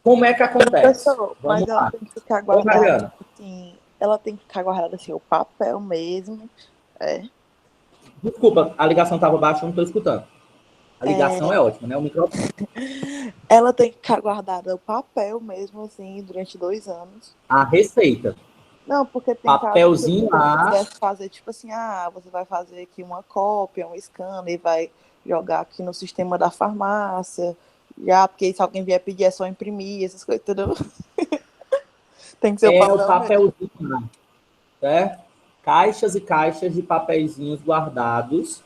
S1: Como é que acontece?
S2: Professor, mas
S1: Vamos
S2: ela
S1: lá.
S2: tem que ficar
S1: Ô,
S2: guardada,
S1: Mariana.
S2: assim, ela tem que ficar guardada assim, o papel mesmo.
S1: Desculpa, a ligação estava baixa, eu não estou escutando. A ligação é ótima, né? O microfone.
S2: Ela tem que ficar guardada o papel mesmo, assim, durante 2 anos.
S1: A receita.
S2: Não, porque tem
S1: Papelzinho
S2: casos que
S1: lá.
S2: você quiser fazer, tipo assim, você vai fazer aqui uma cópia, um scanner, e vai jogar aqui no sistema da farmácia, porque se alguém vier pedir é só imprimir, essas coisas, entendeu? Tem que ser o
S1: É
S2: papel
S1: o
S2: mesmo.
S1: papelzinho lá, certo? Caixas e caixas de papeizinhos guardados,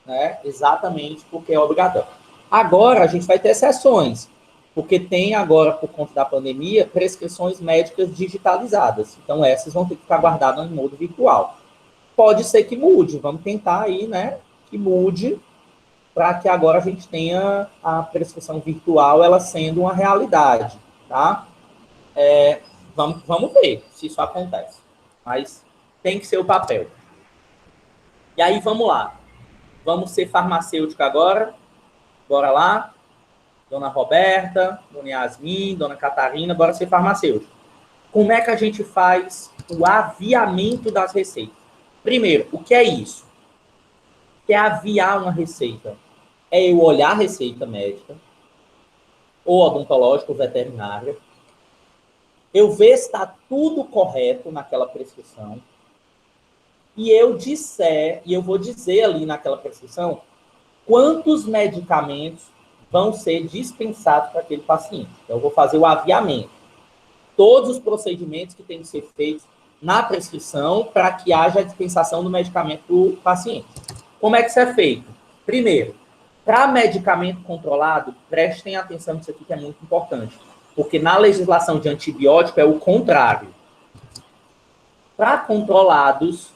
S1: né? Exatamente porque é obrigatório. Agora, a gente vai ter exceções, porque tem agora, por conta da pandemia, prescrições médicas digitalizadas. Então, essas vão ter que ficar guardadas em modo virtual. Pode ser que mude, vamos tentar aí, né? Que mude, para que agora a gente tenha a prescrição virtual, ela sendo uma realidade, tá? Vamos ver se isso acontece. Mas tem que ser o papel. E aí, vamos lá. Vamos ser farmacêutica agora. Bora lá. Dona Roberta, Dona Yasmin, Dona Catarina, bora ser farmacêutica. Como é que a gente faz o aviamento das receitas? Primeiro, o que é isso? O que é aviar uma receita? É eu olhar a receita médica, ou odontológica, ou veterinária, eu ver se está tudo correto naquela prescrição, e eu vou dizer ali naquela prescrição quantos medicamentos vão ser dispensados para aquele paciente. Então, eu vou fazer o aviamento. Todos os procedimentos que têm que ser feitos na prescrição para que haja a dispensação do medicamento do paciente. Como é que isso é feito? Primeiro, para medicamento controlado, prestem atenção nisso aqui que é muito importante, porque na legislação de antibiótico é o contrário. Para controlados,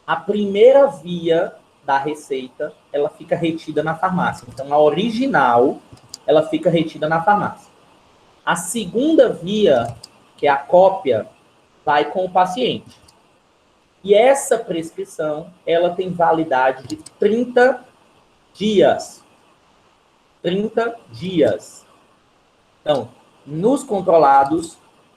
S1: a primeira via da receita, ela fica retida na farmácia. Então, a original, ela fica retida na farmácia. A segunda via, que é a cópia, vai com o paciente. E essa prescrição, ela tem validade de 30 dias. 30 dias. Então, nos controlados,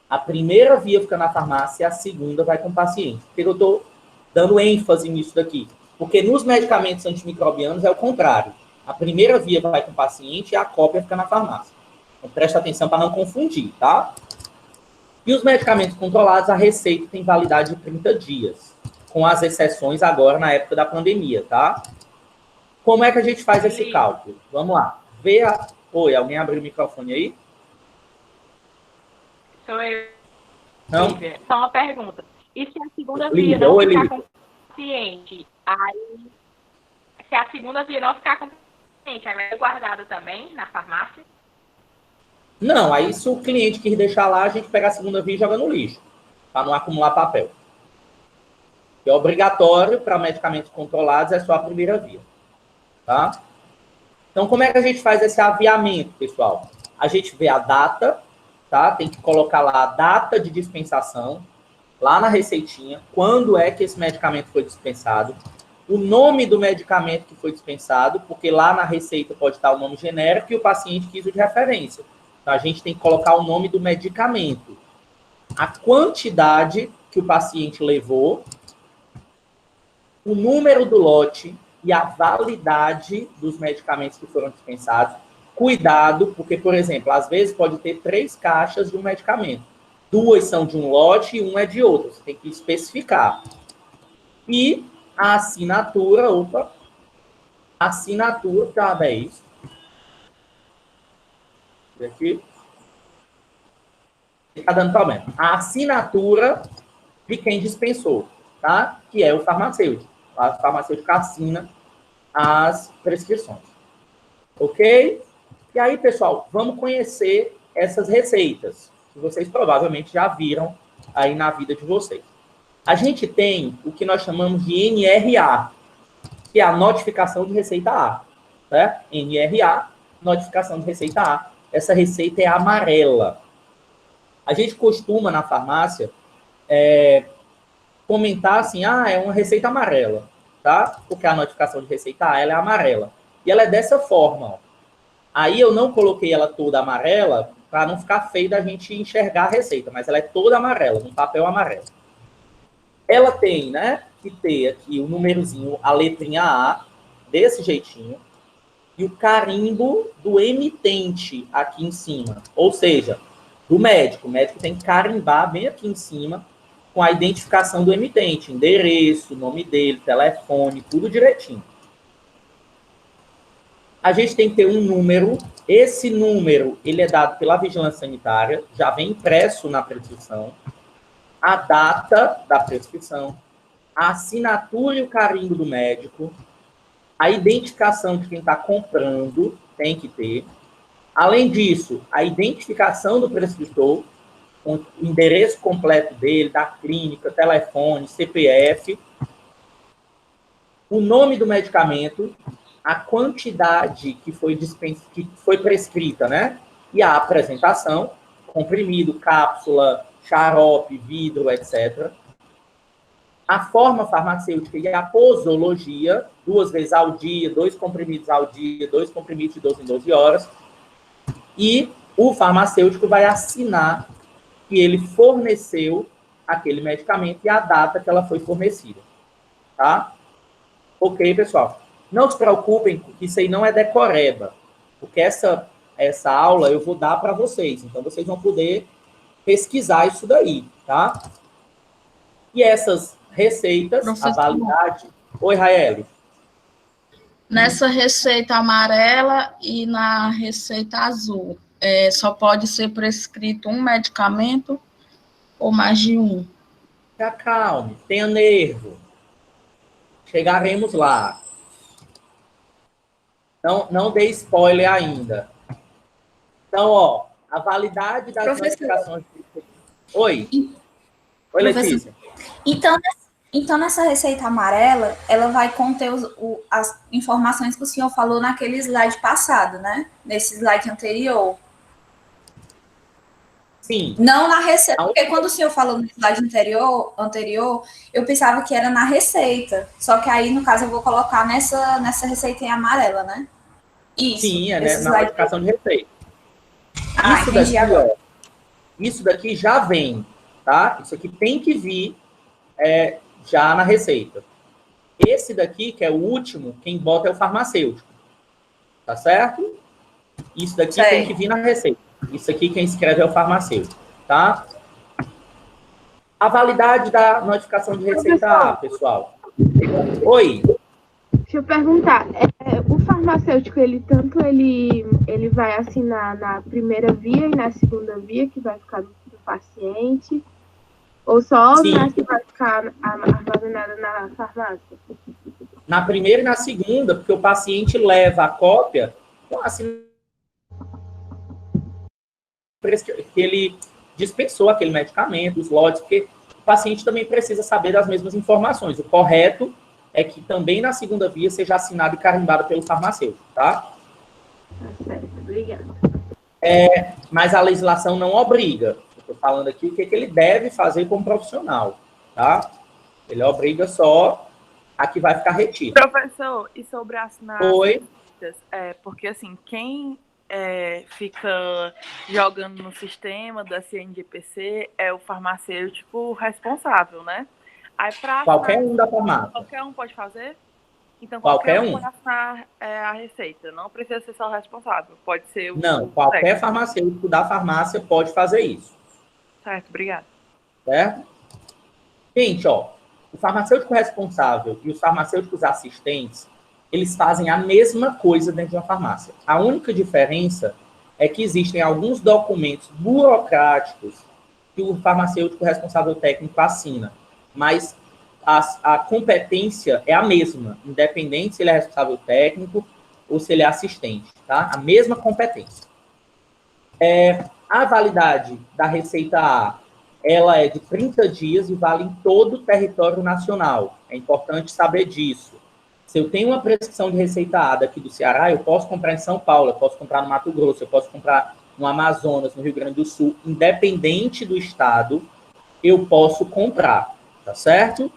S1: a primeira via fica na farmácia e a segunda vai com o paciente. Por que eu estou dando ênfase nisso daqui? Porque nos medicamentos antimicrobianos é o contrário. A primeira via vai com o paciente e a cópia fica na farmácia. Então, presta atenção para não confundir, tá? E os medicamentos controlados, a receita tem validade de 30 dias, com as exceções agora na época da pandemia, tá? Como é que a gente faz esse cálculo? Vamos lá. Oi, alguém abriu o microfone aí?
S5: Sou eu.
S1: Não?
S5: Lívia. Só uma pergunta. E se a segunda
S1: Lívia,
S5: via não
S1: oi,
S5: ficar
S1: Lívia.
S5: com o paciente? Aí, se a segunda via não ficar com o paciente, aí vai ser guardado também na farmácia?
S1: Não, aí se o cliente quis deixar lá, a gente pega a segunda via e joga no lixo, para não acumular papel. É obrigatório para medicamentos controlados, é só a primeira via. Tá? Então, como é que a gente faz esse aviamento, pessoal? A gente vê a data, tá? Tem que colocar lá a data de dispensação, lá na receitinha, quando é que esse medicamento foi dispensado, o nome do medicamento que foi dispensado, porque lá na receita pode estar o nome genérico e o paciente quis o de referência. Então, a gente tem que colocar o nome do medicamento, a quantidade que o paciente levou, o número do lote e a validade dos medicamentos que foram dispensados. Cuidado, porque, por exemplo, às vezes pode ter 3 caixas de um medicamento. 2 são de um lote e 1 é de outro. Você tem que especificar. E a assinatura, assinatura, tá, é isso. Aqui. Está dando problema. A assinatura de quem dispensou, tá? Que é o farmacêutico. A farmacêutica assina as prescrições. Ok? E aí, pessoal, vamos conhecer essas receitas, que vocês provavelmente já viram aí na vida de vocês. A gente tem o que nós chamamos de NRA, que é a notificação de receita A. Certo? NRA, notificação de receita A. Essa receita é amarela. A gente costuma, na farmácia, comentar assim, é uma receita amarela, tá? Porque a notificação de receita A, ela é amarela. E ela é dessa forma, ó. Aí eu não coloquei ela toda amarela para não ficar feio da gente enxergar a receita, mas ela é toda amarela, no papel amarelo. Ela tem, né, que ter aqui o númerozinho, a letrinha A, desse jeitinho, e o carimbo do emitente aqui em cima. Ou seja, do médico. O médico tem que carimbar bem aqui em cima com a identificação do emitente, endereço, nome dele, telefone, tudo direitinho. A gente tem que ter um número. Esse número, ele é dado pela vigilância sanitária, já vem impresso na prescrição, a data da prescrição, a assinatura e o carimbo do médico, a identificação de quem está comprando, tem que ter. Além disso, a identificação do prescritor, com o endereço completo dele, da clínica, telefone, CPF, o nome do medicamento, a quantidade que foi prescrita, né? E a apresentação, comprimido, cápsula, xarope, vidro, etc. A forma farmacêutica e a posologia, 2 vezes ao dia, 2 comprimidos ao dia, 2 comprimidos de 12 em 12 horas. E o farmacêutico vai assinar que ele forneceu aquele medicamento e a data que ela foi fornecida. Tá? Ok, pessoal? Não se preocupem, que isso aí não é decoreba, porque essa aula eu vou dar para vocês, então vocês vão poder pesquisar isso daí, tá? E essas receitas, a validade... Oi, Raeli.
S4: Nessa receita amarela e na receita azul, só pode ser prescrito um medicamento ou mais de um?
S1: Se acalme, tenha nervo. Chegaremos lá. Não dê spoiler ainda. Então, ó, a validade das notificações... Oi. Oi, Letícia.
S6: Então, nessa receita amarela, ela vai conter as informações que o senhor falou naquele slide passado, né? Nesse slide anterior.
S1: Sim.
S6: Não na receita, porque quando o senhor falou no slide anterior, eu pensava que era na receita. Só que aí, no caso, eu vou colocar nessa receita em amarela, né? Isso.
S1: Sim, né, na notificação de receita. Isso
S6: entendi
S1: daqui,
S6: agora.
S1: ó, isso daqui já vem, tá? Isso aqui tem que vir já na receita. Esse daqui, que é o último, quem bota é o farmacêutico. Tá certo? Isso daqui tem que vir na receita. Isso aqui quem escreve é o farmacêutico, tá? A validade da notificação de receita A, pessoal. Oi.
S7: Deixa eu perguntar, o farmacêutico, ele vai assinar na primeira via e na segunda via, que vai ficar do paciente, ou só que vai ficar armazenada na farmácia?
S1: Na primeira e na segunda, porque o paciente leva a cópia com a assinatura que ele dispensou aquele medicamento, os lotes, porque o paciente também precisa saber das mesmas informações. O correto é que também na segunda via seja assinado e carimbado pelo farmacêutico, tá?
S7: Tá certo, obrigada.
S1: Mas a legislação não obriga. Estou falando aqui o que ele deve fazer como profissional, tá? Ele obriga só a que vai ficar retido.
S2: Professor, e sobre assinar...
S1: Oi?
S2: Porque, assim, quem fica jogando no sistema da CNDPC é o farmacêutico responsável, né? Aí,
S1: qualquer um da farmácia.
S2: Qualquer um pode fazer? Então,
S1: qualquer um
S2: pode assinar a receita. Não precisa ser só o responsável. Pode ser o...
S1: Não, qualquer farmacêutico da farmácia pode fazer isso.
S2: Certo, obrigada.
S1: Certo? Gente, ó, o farmacêutico responsável e os farmacêuticos assistentes, eles fazem a mesma coisa dentro de uma farmácia. A única diferença é que existem alguns documentos burocráticos que o farmacêutico responsável técnico assina, mas a competência é a mesma, independente se ele é responsável técnico ou se ele é assistente, tá? A mesma competência. A validade da receita A, ela é de 30 dias e vale em todo o território nacional. É importante saber disso. Se eu tenho uma prescrição de receita A daqui do Ceará, eu posso comprar em São Paulo, eu posso comprar no Mato Grosso, eu posso comprar no Amazonas, no Rio Grande do Sul, independente do estado, eu posso comprar, tá certo?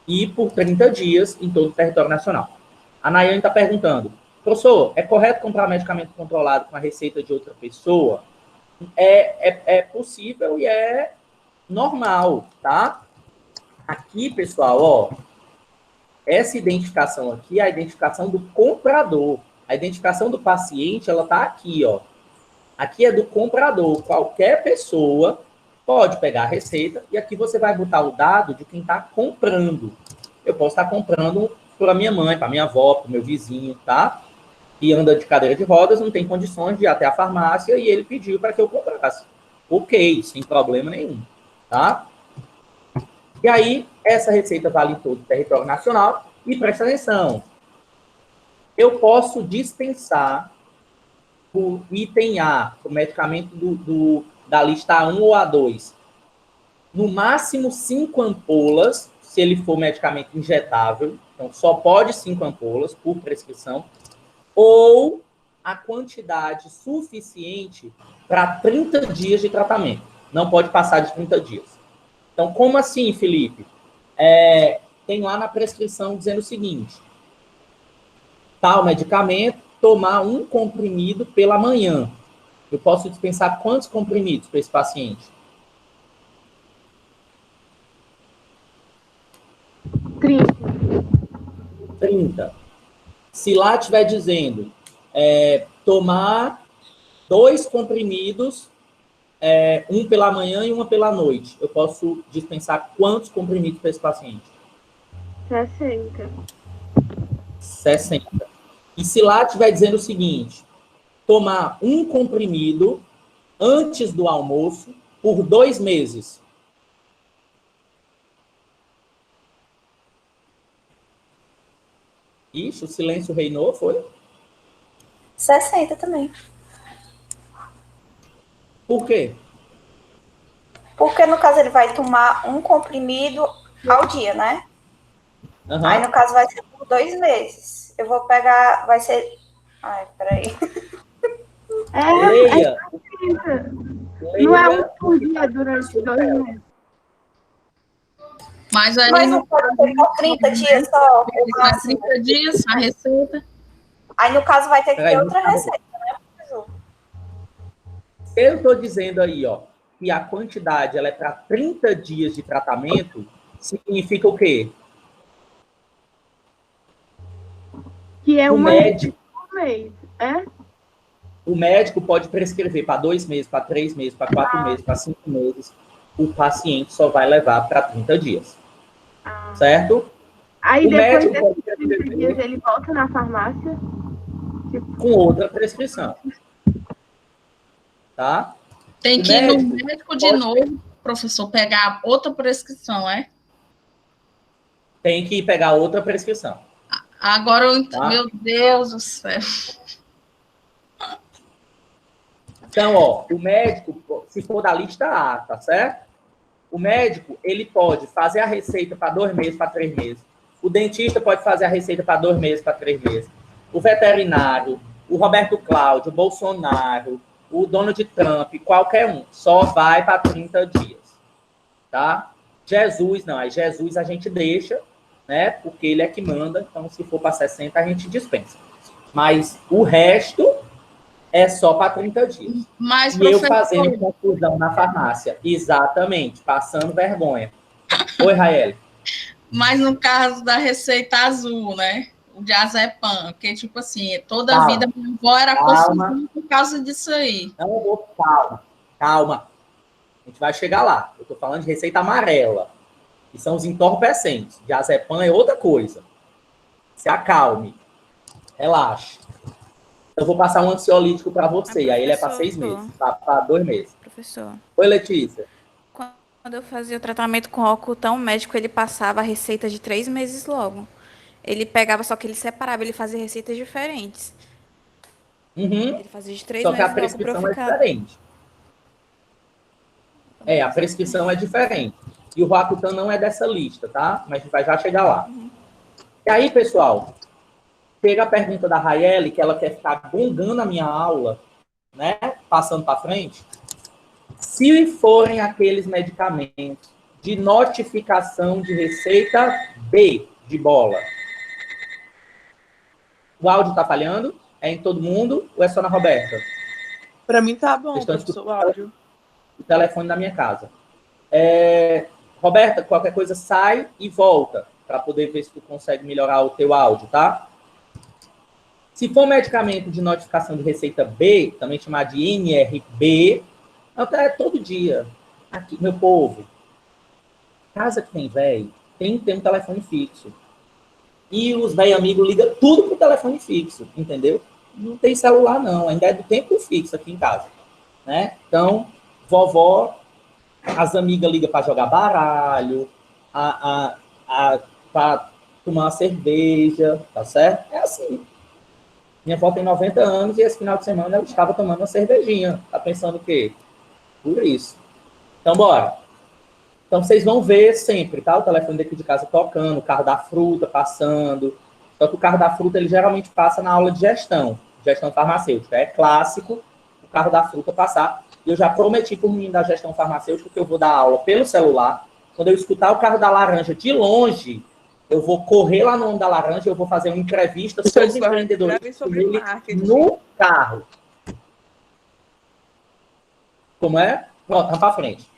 S1: E por 30 dias em todo o território nacional. A Nayane está perguntando, professor, é correto comprar medicamento controlado com a receita de outra pessoa? É possível e é normal, tá? Aqui, pessoal, ó, essa identificação aqui é a identificação do comprador. A identificação do paciente, ela tá aqui, ó. Aqui é do comprador. Qualquer pessoa pode pegar a receita e aqui você vai botar o dado de quem está comprando. Eu posso estar comprando para minha mãe, para minha avó, para o meu vizinho, tá? Que anda de cadeira de rodas, não tem condições de ir até a farmácia e ele pediu para que eu comprasse. Ok, sem problema nenhum, tá? E aí, essa receita vale em todo o território nacional. E presta atenção, eu posso dispensar o item A, o medicamento da lista A1 ou A2, no máximo 5 ampolas, se ele for medicamento injetável, então só pode 5 ampolas por prescrição, ou a quantidade suficiente para 30 dias de tratamento. Não pode passar de 30 dias. Então, como assim, Felipe? Tem lá na prescrição dizendo o seguinte, tal medicamento, tomar 1 comprimido pela manhã. Eu posso dispensar quantos comprimidos para esse paciente? 30. Se lá estiver dizendo tomar 2 comprimidos, 1 pela manhã e 1 pela noite, eu posso dispensar quantos comprimidos para esse paciente? 60. E se lá estiver dizendo o seguinte, tomar 1 comprimido antes do almoço por 2 meses. Ixi, o silêncio reinou, foi?
S6: 60 também.
S1: Por quê?
S6: Porque, no caso, ele vai tomar 1 comprimido ao dia, né?
S1: Uhum.
S6: Aí, no caso, vai ser por 2 meses. Eu vou pegar, vai ser... Ai, peraí.
S1: Leia.
S7: Não é um por dia durante 2 meses.
S4: Mas aí
S6: Mas não pode ser por 30 dias só, o máximo.
S4: 30 dias a receita.
S6: Aí, no caso, vai ter que ter
S1: Peraí,
S6: outra receita, né, professor?
S1: Eu estou dizendo aí, ó, que a quantidade ela é para 30 dias de tratamento, significa o quê?
S7: Que é
S1: O
S7: uma
S1: médico,
S7: por mês, é?
S1: o médico pode prescrever para 2 meses, para 3 meses, para 4 meses, para 5 meses. O paciente só vai levar para 30 dias. Certo?
S7: Aí
S1: O
S7: depois
S1: médico pode
S7: desses 30 dias ele volta na farmácia.
S1: com outra prescrição. Tá?
S4: Tem
S1: O
S4: que ir no
S1: médico
S4: médico de
S1: pode-
S4: novo, professor, pegar outra prescrição, é?
S1: Tem que pegar outra prescrição.
S4: Agora,
S1: Tá?
S4: meu Deus do céu.
S1: Então, ó, o médico, se for da lista A, tá certo? O médico, ele pode fazer a receita para 2 meses, para 3 meses. O dentista pode fazer a receita para 2 meses, para 3 meses. O veterinário, o Roberto Cláudio, o Bolsonaro, o Donald Trump, qualquer um, só vai para 30 dias. Tá? Jesus, não. Aí Jesus a gente deixa, né? Porque ele é que manda. Então, se for para 60, a gente dispensa. Mas o resto é só para 30 dias.
S4: Mas,
S1: E eu
S4: professor,
S1: fazendo confusão na farmácia. Exatamente, passando vergonha. Oi, Raeli.
S4: mas no caso da receita azul, né? O diazepam, que tipo assim, toda a
S1: Calma.
S4: vida minha avó era
S1: Calma.
S4: confusão por causa disso aí.
S1: Não vou, calma. A gente vai chegar lá. Eu estou falando de receita amarela, que são os entorpecentes. Diazepam é outra coisa. Se acalme. Relaxe. Eu vou passar um ansiolítico para você. Aí ele é para 6 meses, para 2 meses.
S8: Professor,
S1: Oi, Letícia.
S8: quando eu fazia o tratamento com Ocultão, o médico ele passava a receita de 3 meses logo. Ele pegava, só que ele separava, ele fazia receitas diferentes.
S1: Uhum.
S8: Ele fazia de 3
S1: Só que a
S8: meses logo pra eu
S1: prescrição é
S8: ficar...
S1: diferente. A prescrição é diferente. E o Roacutan não é dessa lista, tá? Mas a gente vai já chegar lá. E aí, pessoal, chega a pergunta da Raeli, que ela quer ficar gongando a minha aula, né? passando para frente, se forem aqueles medicamentos de notificação de receita B, de bola. O áudio está falhando? É em todo mundo ou é só na Roberta?
S2: Para mim tá bom,
S1: Vocês estão
S2: professor, o áudio.
S1: O telefone da minha casa. Roberta, qualquer coisa sai e volta, para poder ver se tu consegue melhorar o teu áudio, tá? Se for medicamento de notificação de receita B, também chamado de NRB, até todo dia. Aqui, meu povo, casa que tem velho, tem que ter um telefone fixo. E os velhos amigos ligam tudo pro telefone fixo, entendeu? Não tem celular, não. Ainda é do tempo fixo aqui em casa. Né? Então, vovó, as amigas ligam para jogar baralho, para tomar uma cerveja, tá certo? É assim. Minha avó tem 90 anos e esse final de semana ela estava tomando uma cervejinha. Tá pensando o quê? Por isso. Então, bora. Então, vocês vão ver sempre, tá? O telefone daqui de casa tocando, o carro da fruta passando. Só que o carro da fruta, ele geralmente passa na aula de gestão farmacêutica. É clássico o carro da fruta passar. E eu já prometi para o menino da gestão farmacêutica que eu vou dar aula pelo celular. Quando eu escutar o carro da laranja de longe, eu vou correr lá no nome da laranja e eu vou fazer uma entrevista sobre os empreendedores no carro. Como é? Pronto, vamos para frente.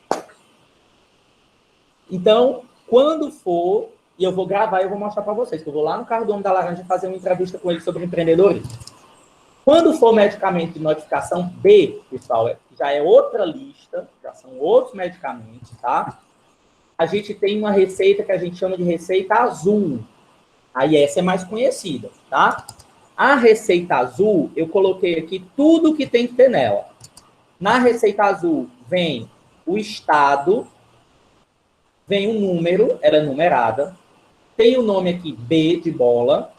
S1: Então, quando for, e eu vou gravar e eu vou mostrar para vocês, que eu vou lá no carro do homem da laranja fazer uma entrevista com ele sobre empreendedorismo. Quando for medicamento de notificação B, pessoal, já é outra lista, já são outros medicamentos, tá? A gente tem uma receita que a gente chama de receita azul. Aí essa é mais conhecida, tá? A receita azul, eu coloquei aqui tudo que tem que ter nela. Na receita azul vem o estado, vem um número, ela é numerada, tem o nome aqui B de bola,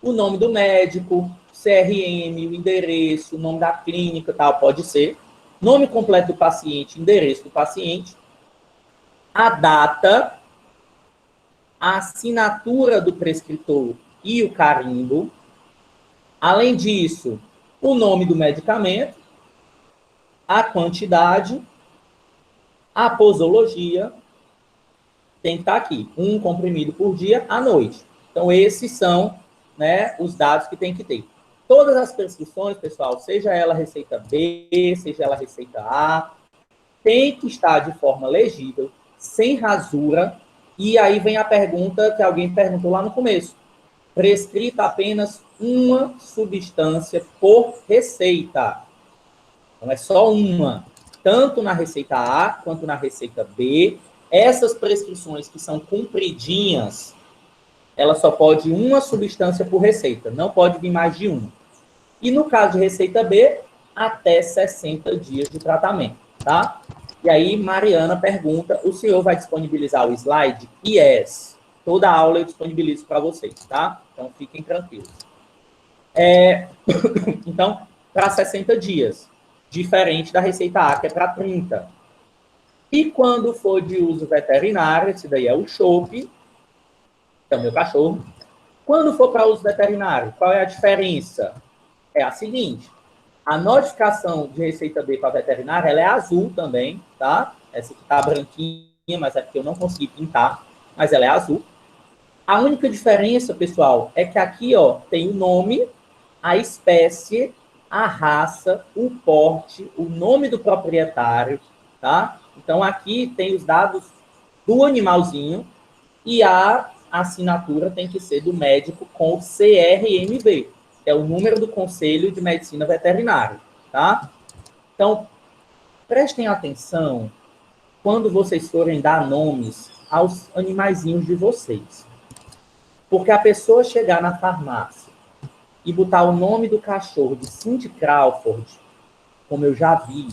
S1: o nome do médico, CRM, o endereço, o nome da clínica, tal, pode ser, nome completo do paciente, endereço do paciente, a data, a assinatura do prescritor e o carimbo. Além disso, o nome do medicamento, a quantidade, a posologia, tem que estar aqui, 1 comprimido por dia à noite. Então, esses são, né, os dados que tem que ter. Todas as prescrições, pessoal, seja ela receita B, seja ela receita A, tem que estar de forma legível, sem rasura. E aí vem a pergunta que alguém perguntou lá no começo. Prescrita apenas uma substância por receita. Então, é só uma. Tanto na receita A quanto na receita B. Essas prescrições que são compridinhas, ela só pode uma substância por receita. Não pode vir mais de uma. E no caso de receita B, até 60 dias de tratamento, tá? E aí, Mariana pergunta, o senhor vai disponibilizar o slide? Yes. Toda aula eu disponibilizo para vocês, tá? Então, fiquem tranquilos. Então, para 60 dias. Diferente da receita A, que é para 30. E quando for de uso veterinário, esse daí é o chope, que é o meu cachorro. Quando for para uso veterinário, qual é a diferença? É a seguinte. A notificação de receita B para veterinária, ela é azul também, tá? Essa aqui tá branquinha, mas é porque eu não consegui pintar, mas ela é azul. A única diferença, pessoal, é que aqui, ó, tem o nome, a espécie, a raça, o porte, o nome do proprietário, tá? Então, aqui tem os dados do animalzinho e a assinatura tem que ser do médico com o CRMV, é o número do Conselho de Medicina Veterinária, tá? Então, prestem atenção quando vocês forem dar nomes aos animaizinhos de vocês. Porque a pessoa chegar na farmácia e botar o nome do cachorro de Cindy Crawford, como eu já vi,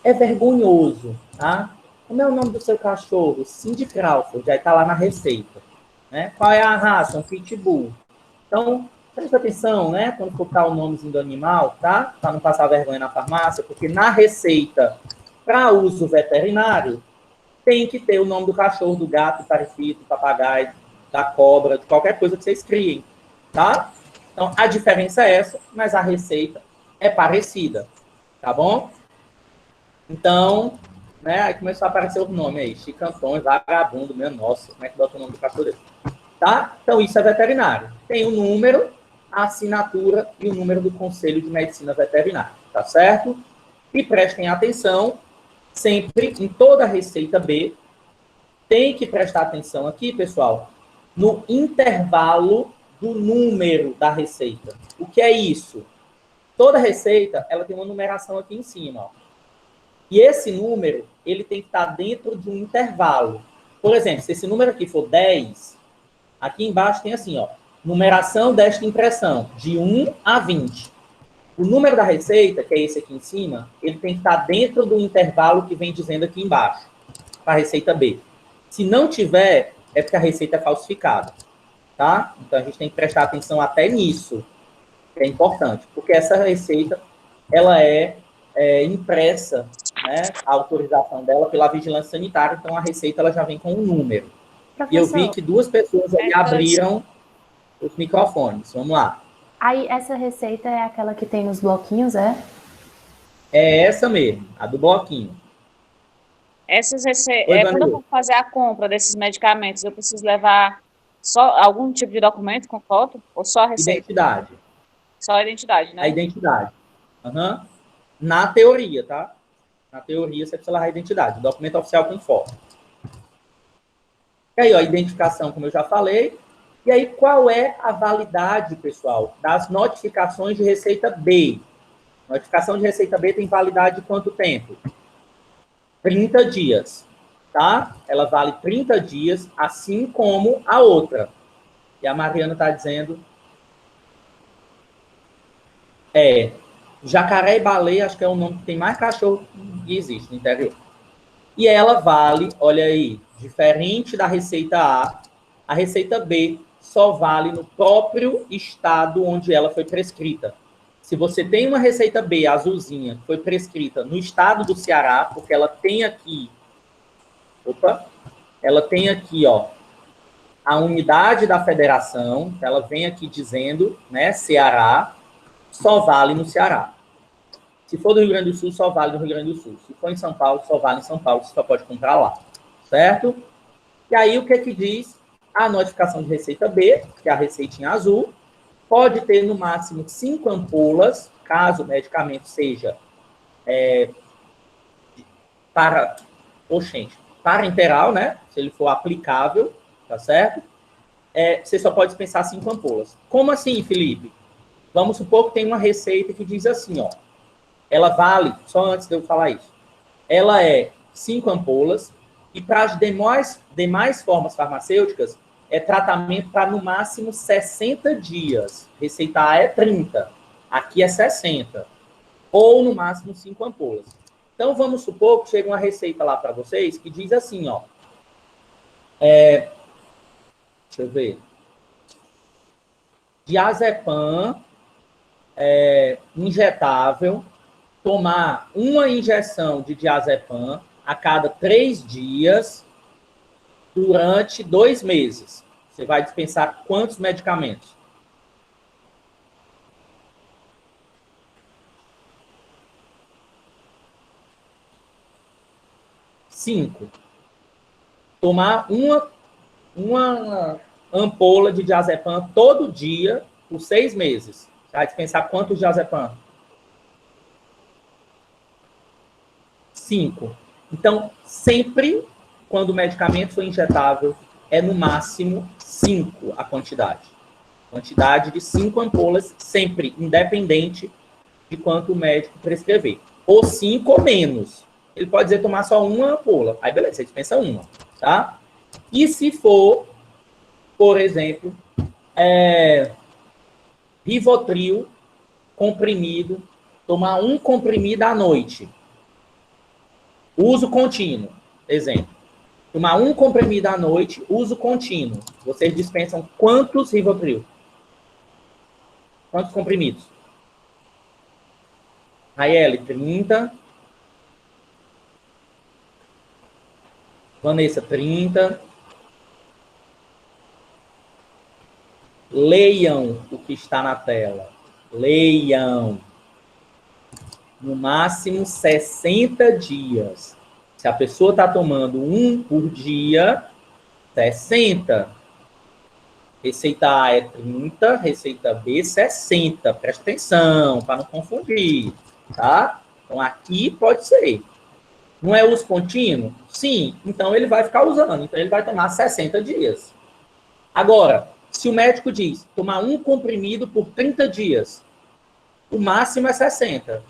S1: é vergonhoso, tá? Como é o nome do seu cachorro? Cindy Crawford, aí tá lá na receita, né? Qual é a raça? Um pitbull. Então, presta atenção, né? Quando for botar o nomezinho do animal, tá? Para não passar vergonha na farmácia, porque na receita para uso veterinário tem que ter o nome do cachorro, do gato, do parafito, do papagaio, da cobra, de qualquer coisa que vocês criem, tá? Então, a diferença é essa, mas a receita é parecida, tá bom? Então, né, aí começou a aparecer o nome aí, Chicantões, vagabundo, meu, nossa, como é que bota o nome do cachorro desse? Tá? Então, isso é veterinário. Tem o número, a assinatura e o número do Conselho de Medicina Veterinária, tá certo? E prestem atenção, sempre, em toda receita B, tem que prestar atenção aqui, pessoal, no intervalo do número da receita. O que é isso? Toda receita, ela tem uma numeração aqui em cima, ó. E esse número, ele tem que estar dentro de um intervalo. Por exemplo, se esse número aqui for 10, aqui embaixo tem assim, ó, numeração desta impressão, de 1 a 20. O número da receita, que é esse aqui em cima, ele tem que estar dentro do intervalo que vem dizendo aqui embaixo, para a receita B. Se não tiver, é porque a receita é falsificada, tá? Então, a gente tem que prestar atenção até nisso, que é importante, porque essa receita, ela é impressa, né, a autorização dela pela vigilância sanitária, então a receita ela já vem com um número.
S3: Professor,
S1: E eu vi que 2 pessoas aí abriram os microfones. Vamos lá.
S3: aí essa receita é aquela que tem nos bloquinhos, é?
S1: É essa mesmo, a do bloquinho.
S9: Essas receitas,
S1: Oi,
S9: quando eu
S1: Vanessa.
S9: vou fazer a compra desses medicamentos, eu preciso levar só algum tipo de documento com foto? Ou só a receita?
S1: Identidade.
S9: Só a identidade, né?
S1: A identidade. Uhum. Na teoria, tá? Na teoria, você precisa levar a identidade. Documento oficial com foto. E aí, ó, a identificação, como eu já falei. E aí, qual é a validade, pessoal, das notificações de receita B? Notificação de receita B tem validade de quanto tempo? 30 dias, tá? Ela vale 30 dias, assim como a outra. E a Mariana está dizendo... Jacaré e baleia, acho que é o nome que tem mais cachorro que existe no interior. E ela vale, olha aí, diferente da receita a receita B só vale no próprio estado onde ela foi prescrita. Se você tem uma receita B azulzinha que foi prescrita no estado do Ceará, porque ela tem aqui, ela tem aqui, ó, a unidade da federação, ela vem aqui dizendo, né, Ceará, só vale no Ceará. Se for do Rio Grande do Sul, só vale no Rio Grande do Sul. Se for em São Paulo, só vale em São Paulo, você só pode comprar lá. Certo? E aí, o que que diz a notificação de receita B, que é a receitinha azul, pode ter no máximo 5 ampolas, caso o medicamento seja parenteral, né? Se ele for aplicável, tá certo? Você só pode dispensar 5 ampolas. Como assim, Felipe? Vamos supor que tem uma receita que diz assim, ó. Ela vale, só antes de eu falar isso, ela é 5 ampolas e para as demais formas farmacêuticas é tratamento para no máximo 60 dias. Receita A é 30, aqui é 60. Ou no máximo 5 ampolas. Então vamos supor que chega uma receita lá para vocês que diz assim, ó. Deixa eu ver. Diazepam injetável, tomar uma injeção de diazepam a cada 3 dias durante 2 meses. Você vai dispensar quantos medicamentos? 5. Tomar uma ampola de diazepam todo dia por 6 meses. Vai dispensar quantos diazepam? 5. Então, sempre, quando o medicamento for injetável, é no máximo 5 a quantidade. Quantidade de 5 ampolas, sempre, independente de quanto o médico prescrever. Ou 5 ou menos. Ele pode dizer tomar só uma ampola. Aí, beleza, você dispensa uma, tá? E se for, por exemplo, Rivotril, comprimido, tomar um comprimido à noite. Uso contínuo, exemplo. Tomar um comprimido à noite, uso contínuo. Vocês dispensam quantos Rivotril? Quantos comprimidos? Raiele, 30. Vanessa, 30. Leiam o que está na tela. Leiam. No máximo 60 dias. Se a pessoa está tomando um por dia, 60. Receita A é 30, receita B 60. Presta atenção, para não confundir, tá? Então, aqui pode ser. Não é uso contínuo? Sim. Então, ele vai ficar usando. Então, ele vai tomar 60 dias. Agora, se o médico diz tomar um comprimido por 30 dias, o máximo é 60.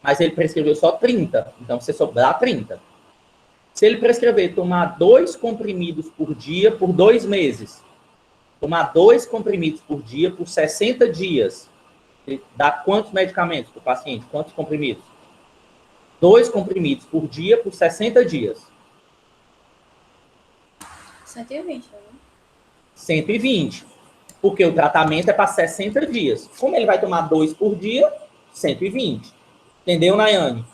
S1: Mas ele prescreveu só 30. Então, você só dá 30. Se ele prescrever tomar 2 comprimidos por dia por 2 meses, tomar 2 comprimidos por dia por 60 dias, dá quantos medicamentos para o paciente? Quantos comprimidos? 2 comprimidos por dia por 60 dias.
S6: 120, né?
S1: 120. Porque o tratamento é para 60 dias. Como ele vai tomar 2 por dia, 120. Entendeu, Nayane?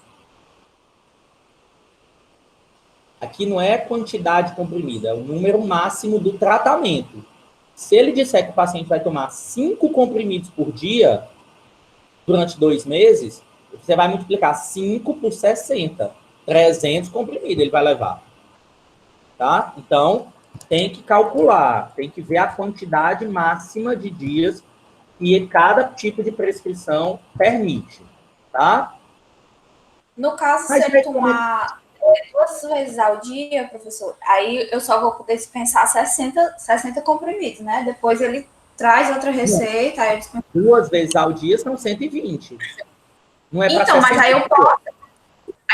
S1: Aqui não é quantidade comprimida, é o número máximo do tratamento. Se ele disser que o paciente vai tomar 5 comprimidos por dia durante 2 meses, você vai multiplicar 5 por 60. 300 comprimidos ele vai levar. Tá? Então, tem que calcular, tem que ver a quantidade máxima de dias que cada tipo de prescrição permite. Tá?
S6: No caso, se ele tomar 2 vezes ao dia, professor, aí eu só vou poder dispensar 60 comprimidos, né? Depois ele traz outra receita. Aí
S1: 2 vezes ao dia são 120. Não é
S6: então, mas aí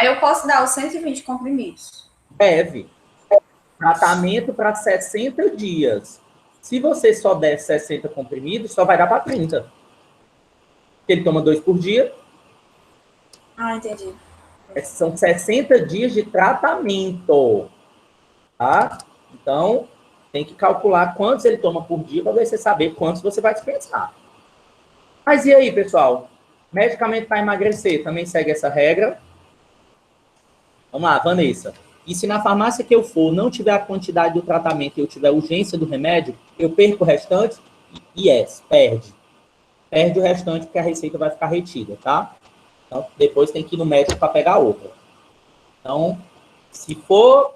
S6: eu posso dar os 120 comprimidos.
S1: Deve. Tratamento para 60 dias. Se você só der 60 comprimidos, só vai dar para 30. Porque ele toma 2 por dia.
S6: Ah, entendi.
S1: São 60 dias de tratamento. Tá? Então, tem que calcular quantos ele toma por dia para você saber quantos você vai dispensar. Mas e aí, pessoal? Medicamento para emagrecer também segue essa regra? Vamos lá, Vanessa. E se na farmácia que eu for não tiver a quantidade do tratamento e eu tiver urgência do remédio, eu perco o restante? Yes, perde. Perde o restante porque a receita vai ficar retida, tá? Então, depois tem que ir no médico para pegar outra. Então, se for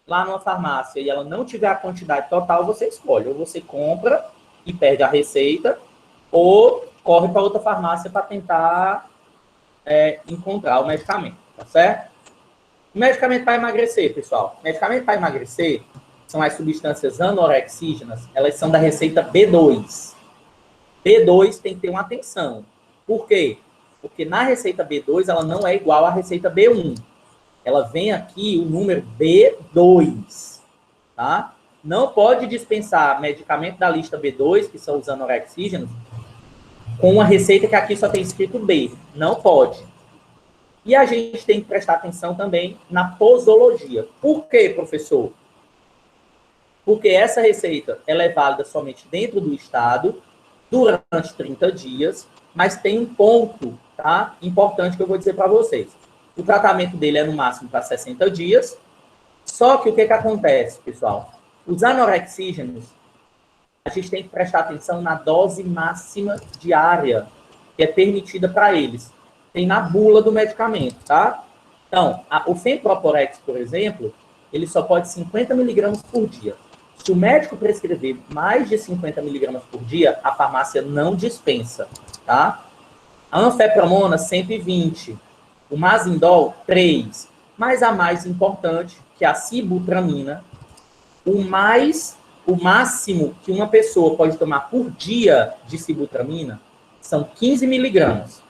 S1: lá numa farmácia e ela não tiver a quantidade total, você escolhe. Ou você compra e perde a receita, ou corre para outra farmácia para tentar encontrar o medicamento, tá certo? Medicamento para emagrecer, pessoal. Medicamento para emagrecer são as substâncias anorexígenas, elas são da receita B2. B2 tem que ter uma atenção. Por quê? Porque na receita B2 ela não é igual à receita B1. Ela vem aqui o número B2, tá? Não pode dispensar medicamento da lista B2, que são os anorexígenos, com uma receita que aqui só tem escrito B. Não pode. E a gente tem que prestar atenção também na posologia. Por quê, professor? Porque essa receita ela é válida somente dentro do estado, durante 30 dias, mas tem um ponto, tá, importante que eu vou dizer para vocês. O tratamento dele é no máximo para 60 dias, só que o que acontece, pessoal? Os anorexígenos, a gente tem que prestar atenção na dose máxima diária que é permitida para eles. Tem na bula do medicamento, tá? Então, o Femproporex, por exemplo, ele só pode 50 miligramas por dia. Se o médico prescrever mais de 50 miligramas por dia, a farmácia não dispensa, tá? A anfepramona, 120. O Mazindol, 3. Mas a mais importante, que é a sibutramina, o máximo que uma pessoa pode tomar por dia de sibutramina são 15 miligramas.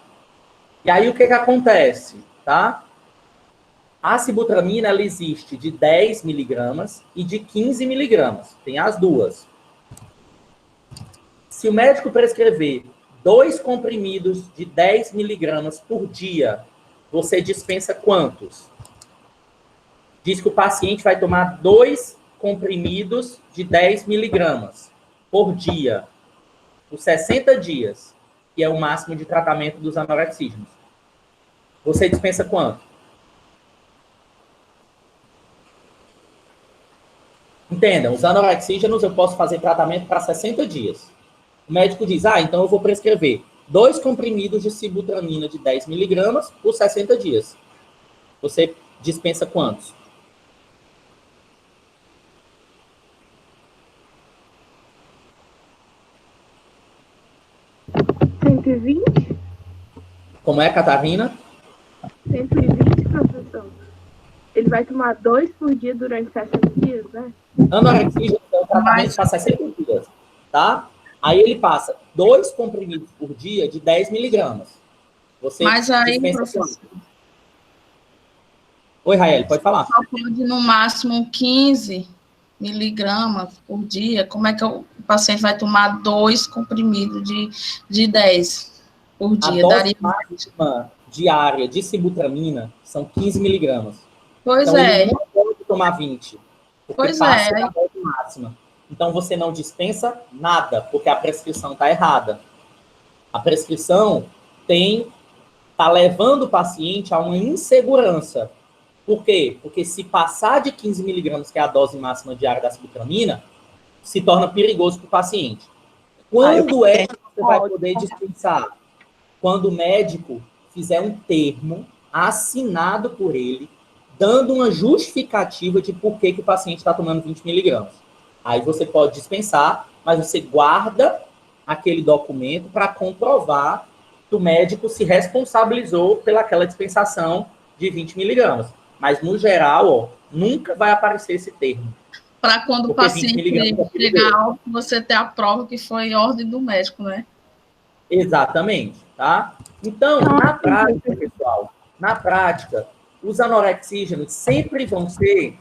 S1: E aí, o que acontece, tá? A sibutramina, ela existe de 10 miligramas e de 15 miligramas. Tem as duas. Se o médico prescrever 2 comprimidos de 10 miligramas por dia, você dispensa quantos? Diz que o paciente vai tomar 2 comprimidos de 10 miligramas por dia, por 60 dias, que é o máximo de tratamento dos anorexígenos. Você dispensa quanto? Entendam, os anorexígenos eu posso fazer tratamento para 60 dias. O médico diz, então eu vou prescrever 2 comprimidos de sibutramina de 10 miligramas por 60 dias. Você dispensa quantos? Como é, Catarina?
S7: 120, professor. Ele vai tomar 2 por dia durante 60 dias, né?
S1: Anorexia é um tratamento para 60 dias, tá? Aí ele passa 2 comprimidos por dia de 10 miligramas. Você
S4: Mas aí,
S1: dispensa
S4: professor,
S1: quanto? Oi, Raeli, pode falar.
S4: só pode no máximo 15 miligramas por dia. Como é que o paciente vai tomar 2 comprimidos de 10 por
S1: A
S4: dia?
S1: dose
S4: Daria...
S1: máxima diária de sibutramina são 15 miligramas.
S4: Pois
S1: Então,
S4: é.
S1: ele não pode tomar 20, porque
S4: Pois
S1: passa
S4: é.
S1: da dose máxima. Então, você não dispensa nada, porque a prescrição está errada. A prescrição está levando o paciente a uma insegurança. Por quê? Porque se passar de 15 miligramas, que é a dose máxima diária da sibutramina, se torna perigoso para o paciente. Quando é que você vai poder dispensar? Quando o médico fizer um termo assinado por ele, dando uma justificativa de por que o paciente está tomando 20 miligramas. Aí você pode dispensar, mas você guarda aquele documento para comprovar que o médico se responsabilizou pelaquela dispensação de 20 miligramas. Mas, no geral, ó, nunca vai aparecer esse termo.
S4: Para quando o paciente chegar alto, você ter a prova que foi ordem do médico, né?
S1: Exatamente, tá? Então, na prática, pessoal, na prática, os anorexígenos sempre vão ser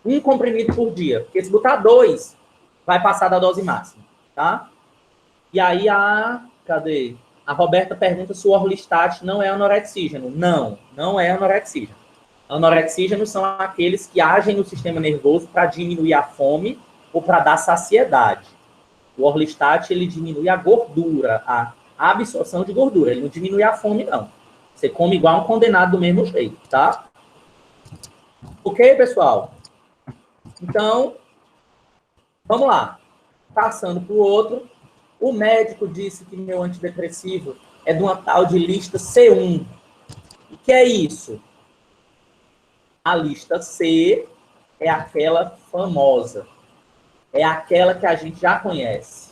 S1: 1 comprimido por dia. Porque se botar 2, vai passar da dose máxima, tá? E aí, cadê? A Roberta pergunta se o orlistat não é anorexígeno. Não, não é anorexígeno. Anorexígenos são aqueles que agem no sistema nervoso para diminuir a fome ou para dar saciedade. O orlistat, ele diminui a gordura, a absorção de gordura. Ele não diminui a fome, não. Você come igual um condenado do mesmo jeito, tá? Ok, pessoal? Então, vamos lá. Passando para o outro. O médico disse que meu antidepressivo é de uma tal de lista C1. O que é isso? A lista C é aquela famosa. É aquela que a gente já conhece.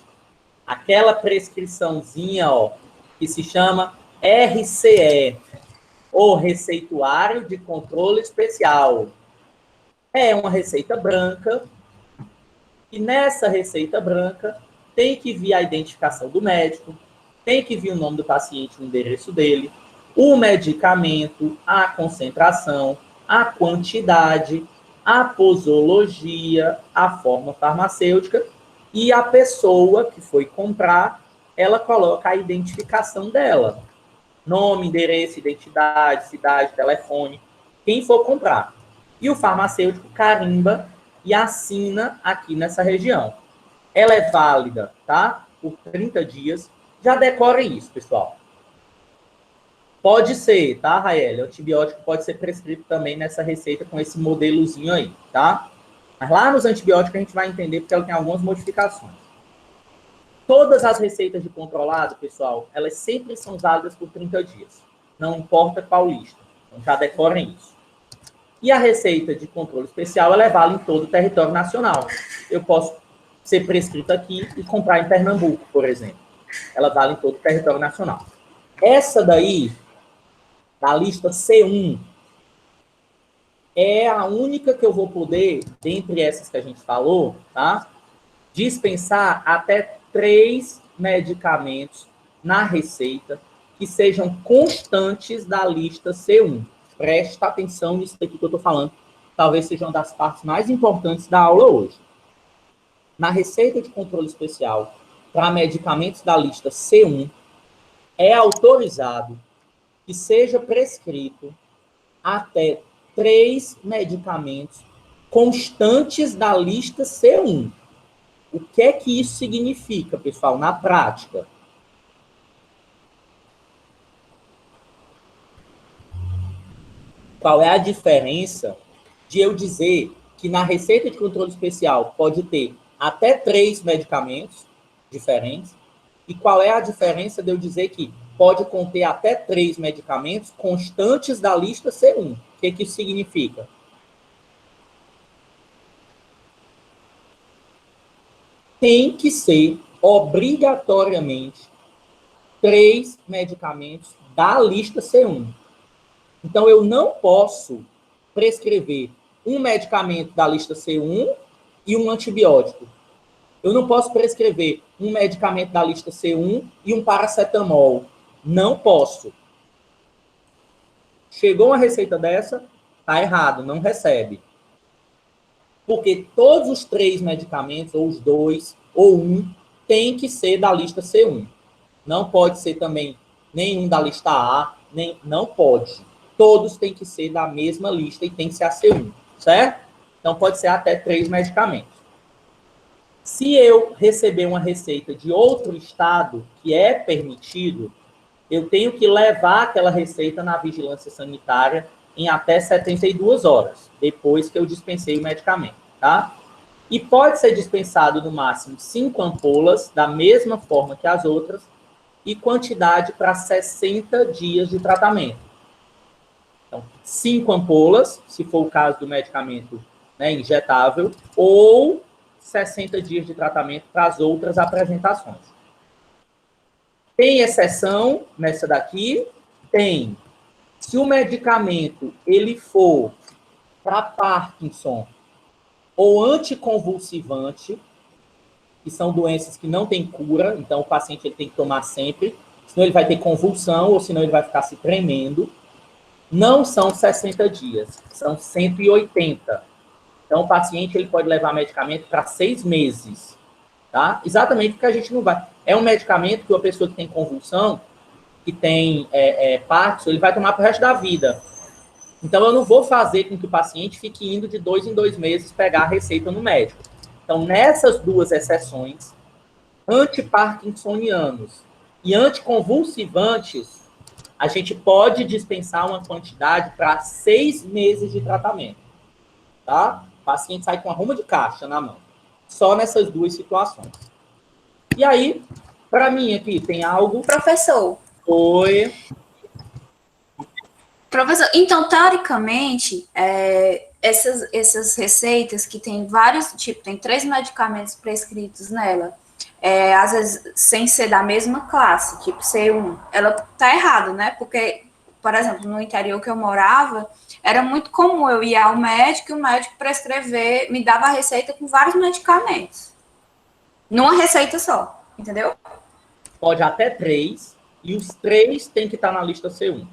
S1: Aquela prescriçãozinha, ó, que se chama RCE, ou Receituário de Controle Especial. É uma receita branca, e nessa receita branca tem que vir a identificação do médico, tem que vir o nome do paciente, o endereço dele, o medicamento, a concentração, a quantidade, a posologia, a forma farmacêutica, e a pessoa que foi comprar, ela coloca a identificação dela. Nome, endereço, identidade, cidade, telefone, quem for comprar. E o farmacêutico carimba e assina aqui nessa região. Ela é válida, tá? Por 30 dias. Já decore isso, pessoal. Pode ser, tá, Raeli? O antibiótico pode ser prescrito também nessa receita com esse modelozinho aí, tá? Mas lá nos antibióticos a gente vai entender porque ela tem algumas modificações. Todas as receitas de controlado, pessoal, elas sempre são válidas por 30 dias. Não importa qual lista. Então já decorem isso. E a receita de controle especial, ela é válida em todo o território nacional. Eu posso ser prescrita aqui e comprar em Pernambuco, por exemplo. Ela vale em todo o território nacional. Essa daí, da lista C1, é a única que eu vou poder, dentre essas que a gente falou, tá? Dispensar até 3 medicamentos na receita que sejam constantes da lista C1. Preste atenção nisso aqui que eu estou falando. Talvez seja uma das partes mais importantes da aula hoje. Na receita de controle especial para medicamentos da lista C1, é autorizado que seja prescrito até 3 medicamentos constantes da lista C1. O que é que isso significa, pessoal, na prática? Qual é a diferença de eu dizer que na receita de controle especial pode ter até 3 medicamentos diferentes E qual é a diferença de eu dizer que pode conter até 3 medicamentos constantes da lista C1? O que isso significa? Tem que ser, obrigatoriamente, 3 medicamentos da lista C1. Então, eu não posso prescrever um medicamento da lista C1 e um antibiótico. Eu não posso prescrever um medicamento da lista C1 e um paracetamol. Não posso. Chegou uma receita dessa, tá errado, não recebe. Porque todos os 3 medicamentos, ou os 2, ou um, tem que ser da lista C1. Não pode ser também nenhum da lista A, não pode. Todos têm que ser da mesma lista e tem que ser a C1, certo? Então, pode ser até 3 medicamentos. Se eu receber uma receita de outro estado que é permitido, eu tenho que levar aquela receita na vigilância sanitária em até 72 horas, depois que eu dispensei o medicamento, tá? E pode ser dispensado no máximo 5 ampolas, da mesma forma que as outras, e quantidade para 60 dias de tratamento. Então, 5 ampolas, se for o caso do medicamento, né, injetável, ou 60 dias de tratamento para as outras apresentações. Tem exceção nessa daqui? Tem. Se o medicamento ele for para Parkinson ou anticonvulsivante, que são doenças que não têm cura, então o paciente ele tem que tomar sempre, senão ele vai ter convulsão ou senão ele vai ficar se tremendo. Não são 60 dias, são 180. Então, o paciente ele pode levar medicamento para 6 meses, tá? Exatamente porque a gente não vai. É um medicamento que uma pessoa que tem convulsão, que tem Parkinson, ele vai tomar para o resto da vida. Então, eu não vou fazer com que o paciente fique indo de 2 em 2 meses pegar a receita no médico. Então, nessas 2 exceções, antiparkinsonianos e anticonvulsivantes, a gente pode dispensar uma quantidade para 6 meses de tratamento, tá? O paciente sai com uma ruma de caixa na mão. Só nessas 2 situações. E aí, para mim aqui, tem algo...
S6: Professor.
S1: Oi.
S6: Professor, então, teoricamente, essas receitas que tem vários tipos, tem 3 medicamentos prescritos nela, às vezes sem ser da mesma classe, tipo C1, ela tá errada, né? Porque, por exemplo, no interior que eu morava, era muito comum eu ir ao médico e o médico prescrever, me dava a receita com vários medicamentos. Numa receita só, entendeu?
S1: Pode até 3, e os 3 tem que estar na lista C1.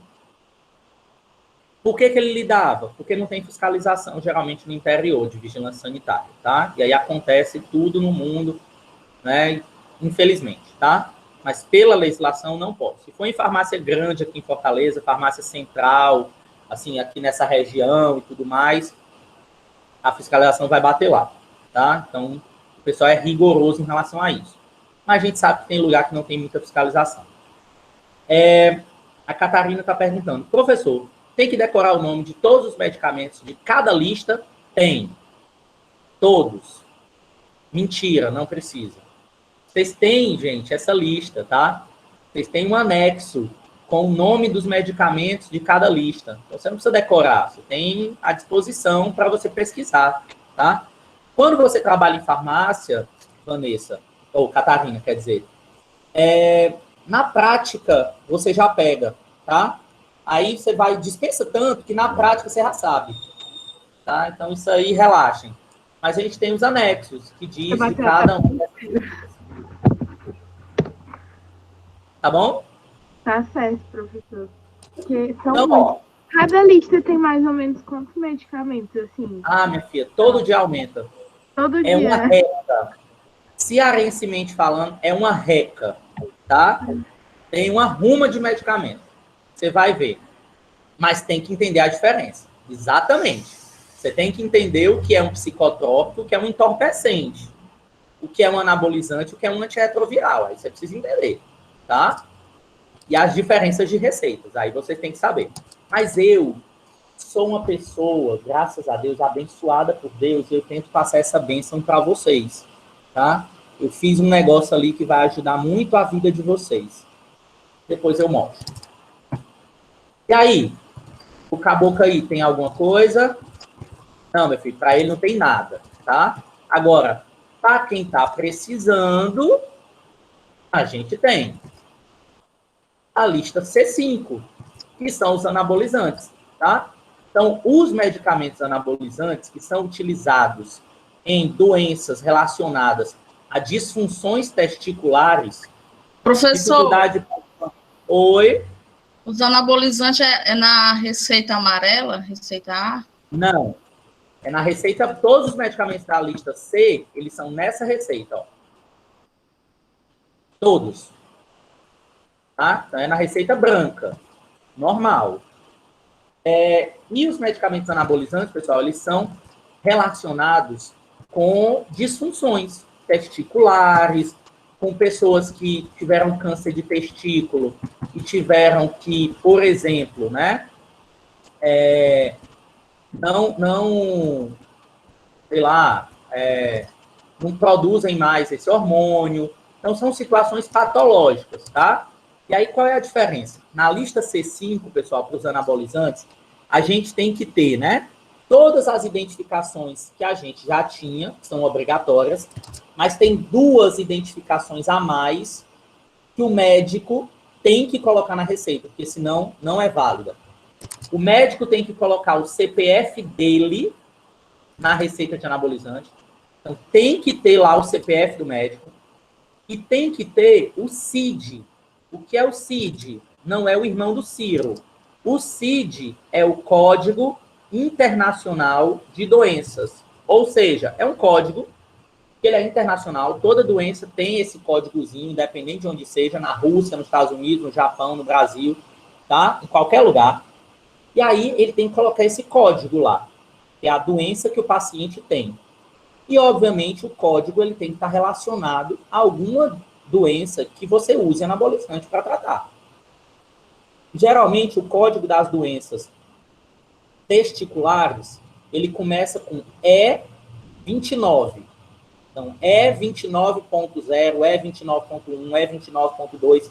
S1: Por que ele lhe dava? Porque não tem fiscalização, geralmente, no interior, de vigilância sanitária, tá? E aí acontece tudo no mundo, né? Infelizmente, tá? Mas pela legislação não pode. Se for em farmácia grande aqui em Fortaleza, farmácia central, assim, aqui nessa região e tudo mais, a fiscalização vai bater lá, tá? Então, o pessoal é rigoroso em relação a isso. Mas a gente sabe que tem lugar que não tem muita fiscalização. A Catarina está perguntando, professor, tem que decorar o nome de todos os medicamentos de cada lista? Tem. Todos. Mentira, não precisa. Vocês têm, gente, essa lista, tá? Vocês têm um anexo com o nome dos medicamentos de cada lista. Então, você não precisa decorar, você tem à disposição para você pesquisar, tá? Quando você trabalha em farmácia, Vanessa, ou Catarina, quer dizer, na prática, você já pega, tá? Aí você vai, dispensa tanto que na prática você já sabe, tá? Então, isso aí, relaxem. Mas a gente tem os anexos, que diz de cada um. Tá bom?
S7: Tá certo, professor. Porque são
S1: então,
S7: muitos. Cada lista tem mais ou menos quantos medicamentos, assim?
S1: Ah, minha filha, todo dia aumenta.
S7: Todo dia.
S1: É uma reca. Cearensemente falando, é uma reca, tá? Tem uma ruma de medicamento. Você vai ver. Mas tem que entender a diferença. Exatamente. Você tem que entender o que é um psicotrópico, o que é um entorpecente, o que é um anabolizante, o que é um antirretroviral. Aí você precisa entender, tá? E as diferenças de receitas. Aí você tem que saber. Mas eu sou uma pessoa, graças a Deus, abençoada por Deus, e eu tento passar essa bênção para vocês, tá? Eu fiz um negócio ali que vai ajudar muito a vida de vocês. Depois eu mostro. E aí? O caboclo aí tem alguma coisa? Não, meu filho, para ele não tem nada, tá? Agora, para quem está precisando, a gente tem a lista C5, que são os anabolizantes, tá? Então, os medicamentos anabolizantes que são utilizados em doenças relacionadas a disfunções testiculares,
S4: Professor,
S1: Oi?
S4: os anabolizantes é na receita amarela, receita A?
S1: Não. É na receita, todos os medicamentos da lista C, eles são nessa receita, ó. Todos. Tá? Então, é na receita branca, normal. E os medicamentos anabolizantes, pessoal, eles são relacionados com disfunções testiculares, com pessoas que tiveram câncer de testículo e tiveram que, por exemplo, né, sei lá, não produzem mais esse hormônio. Então, são situações patológicas, tá? E aí, qual é a diferença? Na lista C5, pessoal, para os anabolizantes, a gente tem que ter, né, todas as identificações que a gente já tinha, que são obrigatórias, mas tem 2 identificações a mais que o médico tem que colocar na receita, porque senão não é válida. O médico tem que colocar o CPF dele na receita de anabolizante. Então, tem que ter lá o CPF do médico. E tem que ter o CID. O que é o CID? Não é o irmão do Ciro. O CID é o Código Internacional de Doenças. Ou seja, é um código que ele é internacional. Toda doença tem esse códigozinho, independente de onde seja, na Rússia, nos Estados Unidos, no Japão, no Brasil, tá? Em qualquer lugar. E aí ele tem que colocar esse código lá, que é a doença que o paciente tem. E, obviamente, o código ele tem que estar relacionado a alguma doença que você use anabolizante para tratar. Geralmente, o código das doenças testiculares, ele começa com E29. Então, E29.0, E29.1, E29.2,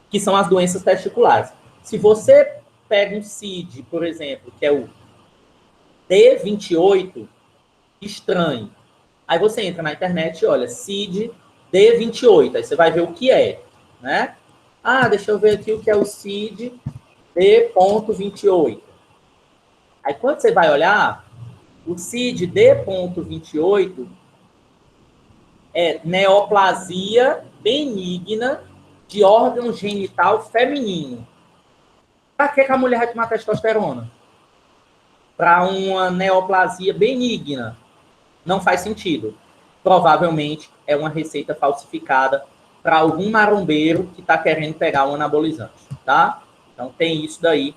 S1: que são as doenças testiculares. Se você pega um CID, por exemplo, que é o D28, estranho. Aí você entra na internet e olha, CID D28, aí você vai ver o que é, né? Ah, deixa eu ver aqui o que é o CID D.28. Aí quando você vai olhar, o CID D.28 é neoplasia benigna de órgão genital feminino. Para que a mulher vai tomar testosterona? Para uma neoplasia benigna. Não faz sentido. Provavelmente é uma receita falsificada para algum marombeiro que está querendo pegar um anabolizante, tá? Então tem isso daí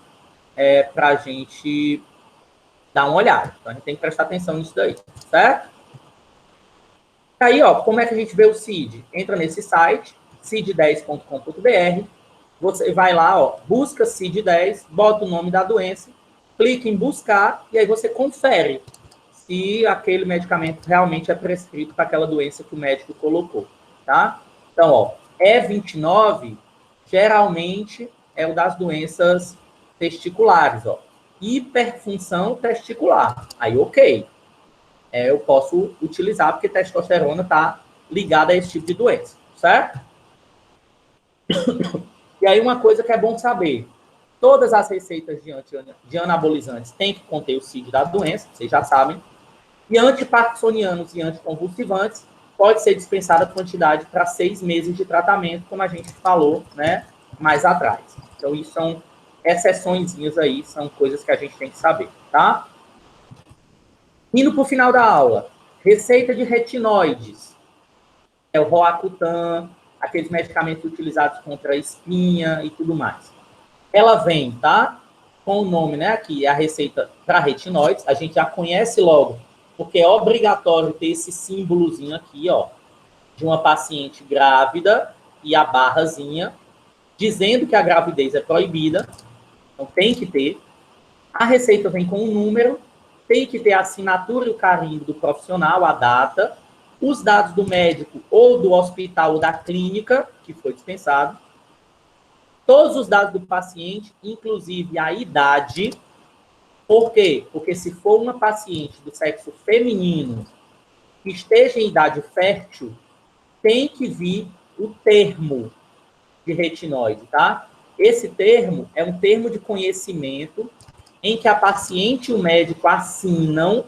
S1: para a gente dar uma olhada. Então a gente tem que prestar atenção nisso daí, certo? Aí, ó, como é que a gente vê o CID? Entra nesse site, cid10.com.br, você vai lá, ó, busca CID10, bota o nome da doença, clica em buscar e aí você confere se aquele medicamento realmente é prescrito para aquela doença que o médico colocou, tá? Então, ó, E29 geralmente é o das doenças testiculares, ó. Hiperfunção testicular. Aí, ok. Eu posso utilizar porque testosterona está ligada a esse tipo de doença, certo? E aí, uma coisa que é bom saber. Todas as receitas de anabolizantes têm que conter o CID da doença, vocês já sabem. E antiparkinsonianos e anticonvulsivantes pode ser dispensada quantidade para 6 meses de tratamento, como a gente falou, né, mais atrás. Então, isso são exceçõezinhas aí, são coisas que a gente tem que saber, tá? Indo para o final da aula, receita de retinoides. É o Roacutan, aqueles medicamentos utilizados contra a espinha e tudo mais. Ela vem, tá? Com o nome, né, aqui, é a receita para retinoides. A gente já conhece logo, porque é obrigatório ter esse símbolozinho aqui, ó, de uma paciente grávida e a barrazinha, dizendo que a gravidez é proibida. Então, tem que ter. A receita vem com um número, tem que ter a assinatura e o carimbo do profissional, a data, os dados do médico ou do hospital ou da clínica que foi dispensado, todos os dados do paciente, inclusive a idade. Por quê? Porque se for uma paciente do sexo feminino que esteja em idade fértil, tem que vir o termo de retinoide, tá? Esse termo é um termo de conhecimento em que a paciente e o médico assinam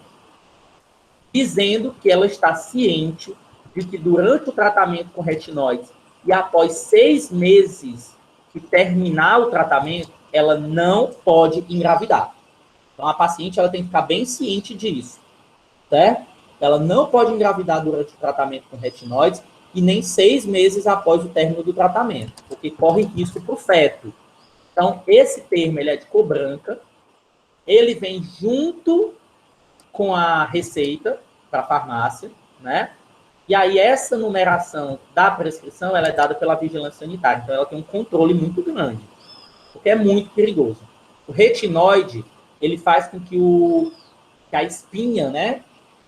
S1: dizendo que ela está ciente de que durante o tratamento com retinoides e após 6 meses que terminar o tratamento, ela não pode engravidar. Então, a paciente ela tem que ficar bem ciente disso, certo? Ela não pode engravidar durante o tratamento com retinoides e nem 6 meses após o término do tratamento, porque corre risco para o feto. Então, esse termo ele é de cor branca, ele vem junto com a receita para a farmácia, né? E aí, essa numeração da prescrição, ela é dada pela vigilância sanitária. Então, ela tem um controle muito grande, porque é muito perigoso. O retinoide, ele faz com que a espinha, né,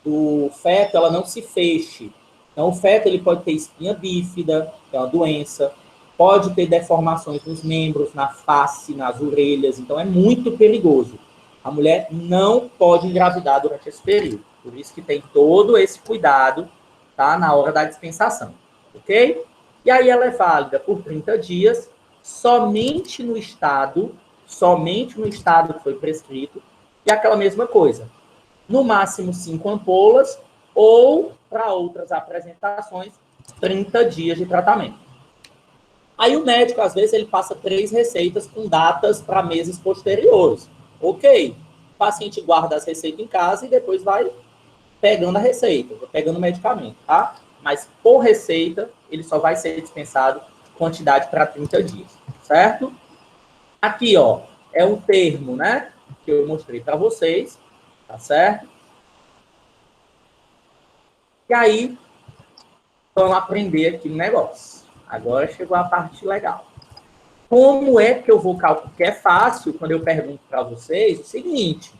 S1: do feto, ela não se feche. Então, o feto, ele pode ter espinha bífida, que é uma doença, pode ter deformações nos membros, na face, nas orelhas. Então, é muito perigoso. A mulher não pode engravidar durante esse período. Por isso que tem todo esse cuidado, tá, na hora da dispensação, ok? E aí ela é válida por 30 dias, somente no estado que foi prescrito, e aquela mesma coisa. No máximo 5 ampolas, ou, para outras apresentações, 30 dias de tratamento. Aí o médico, às vezes, ele passa 3 receitas com datas para meses posteriores. Ok, o paciente guarda as receitas em casa e depois vai pegando a receita, pegando o medicamento, tá? Mas por receita, ele só vai ser dispensado quantidade para 30 dias, certo? Aqui, ó, é um termo, né, que eu mostrei para vocês, tá certo? E aí, vamos aprender aqui no negócio. Agora chegou a parte legal. Como é que eu vou calcular? Porque é fácil, quando eu pergunto para vocês, o seguinte.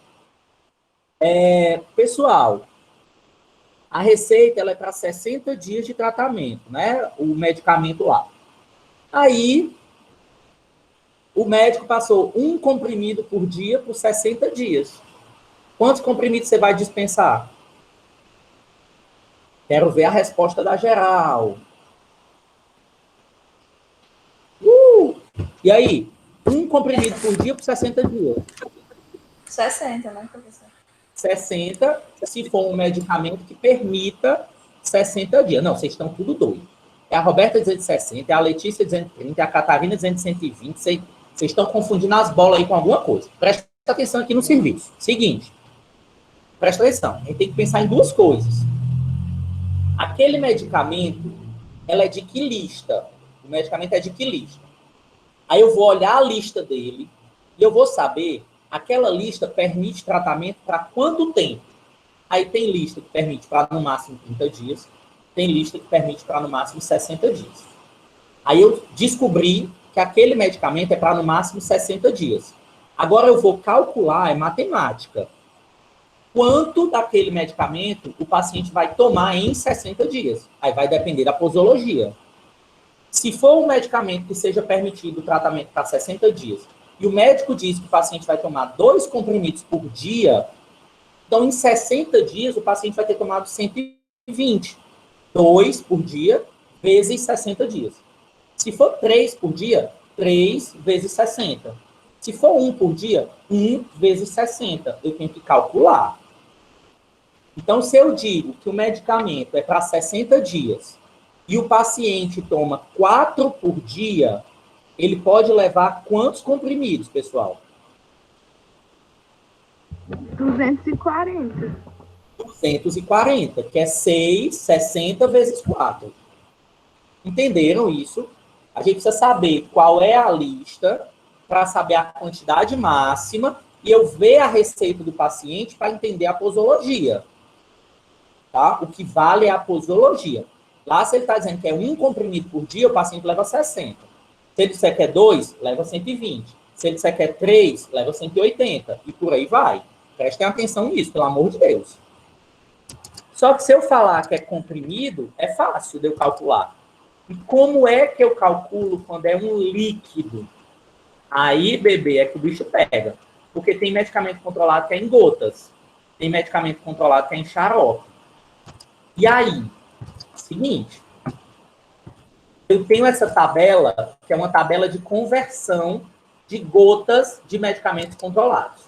S1: Pessoal, a receita ela é para 60 dias de tratamento, né? O medicamento lá. Aí, o médico passou 1 comprimido por dia por 60 dias. Quantos comprimidos você vai dispensar? Quero ver a resposta da geral. E aí? 1 comprimido por dia por 60 dias.
S6: 60, né, professor?
S1: 60, se for um medicamento que permita 60 dias. Não, vocês estão tudo doido. É a Roberta dizendo 60, é a Letícia dizendo 30, é a Catarina dizendo 120. Vocês estão confundindo as bolas aí com alguma coisa. Presta atenção aqui no serviço. Seguinte, presta atenção. A gente tem que pensar em 2 coisas. Aquele medicamento, ela é de que lista? O medicamento é de que lista? Aí eu vou olhar a lista dele e eu vou saber, aquela lista permite tratamento para quanto tempo? Aí tem lista que permite para no máximo 30 dias, tem lista que permite para no máximo 60 dias. Aí eu descobri que aquele medicamento é para no máximo 60 dias. Agora eu vou calcular, é matemática, quanto daquele medicamento o paciente vai tomar em 60 dias. Aí vai depender da posologia. Se for um medicamento que seja permitido o tratamento para 60 dias, e o médico diz que o paciente vai tomar 2 comprimidos por dia, então em 60 dias o paciente vai ter tomado 120. 2 por dia vezes 60 dias. Se for 3 por dia, 3 vezes 60. Se for 1 por dia, 1 vezes 60. Eu tenho que calcular. Então, se eu digo que o medicamento é para 60 dias e o paciente toma 4 por dia, ele pode levar quantos comprimidos, pessoal?
S7: 240.
S1: 240, que é 60 vezes 4. Entenderam isso? A gente precisa saber qual é a lista para saber a quantidade máxima e eu ver a receita do paciente para entender a posologia. Tá? O que vale é a posologia. Lá, se ele está dizendo que é 1 comprimido por dia, o paciente leva 60. Se ele disser que é 2, leva 120. Se ele disser que é 3, leva 180. E por aí vai. Prestem atenção nisso, pelo amor de Deus. Só que se eu falar que é comprimido, é fácil de eu calcular. E como é que eu calculo quando é um líquido? Aí, bebê, é que o bicho pega. Porque tem medicamento controlado que é em gotas. Tem medicamento controlado que é em xarope. E aí, seguinte, eu tenho essa tabela, que é uma tabela de conversão de gotas de medicamentos controlados.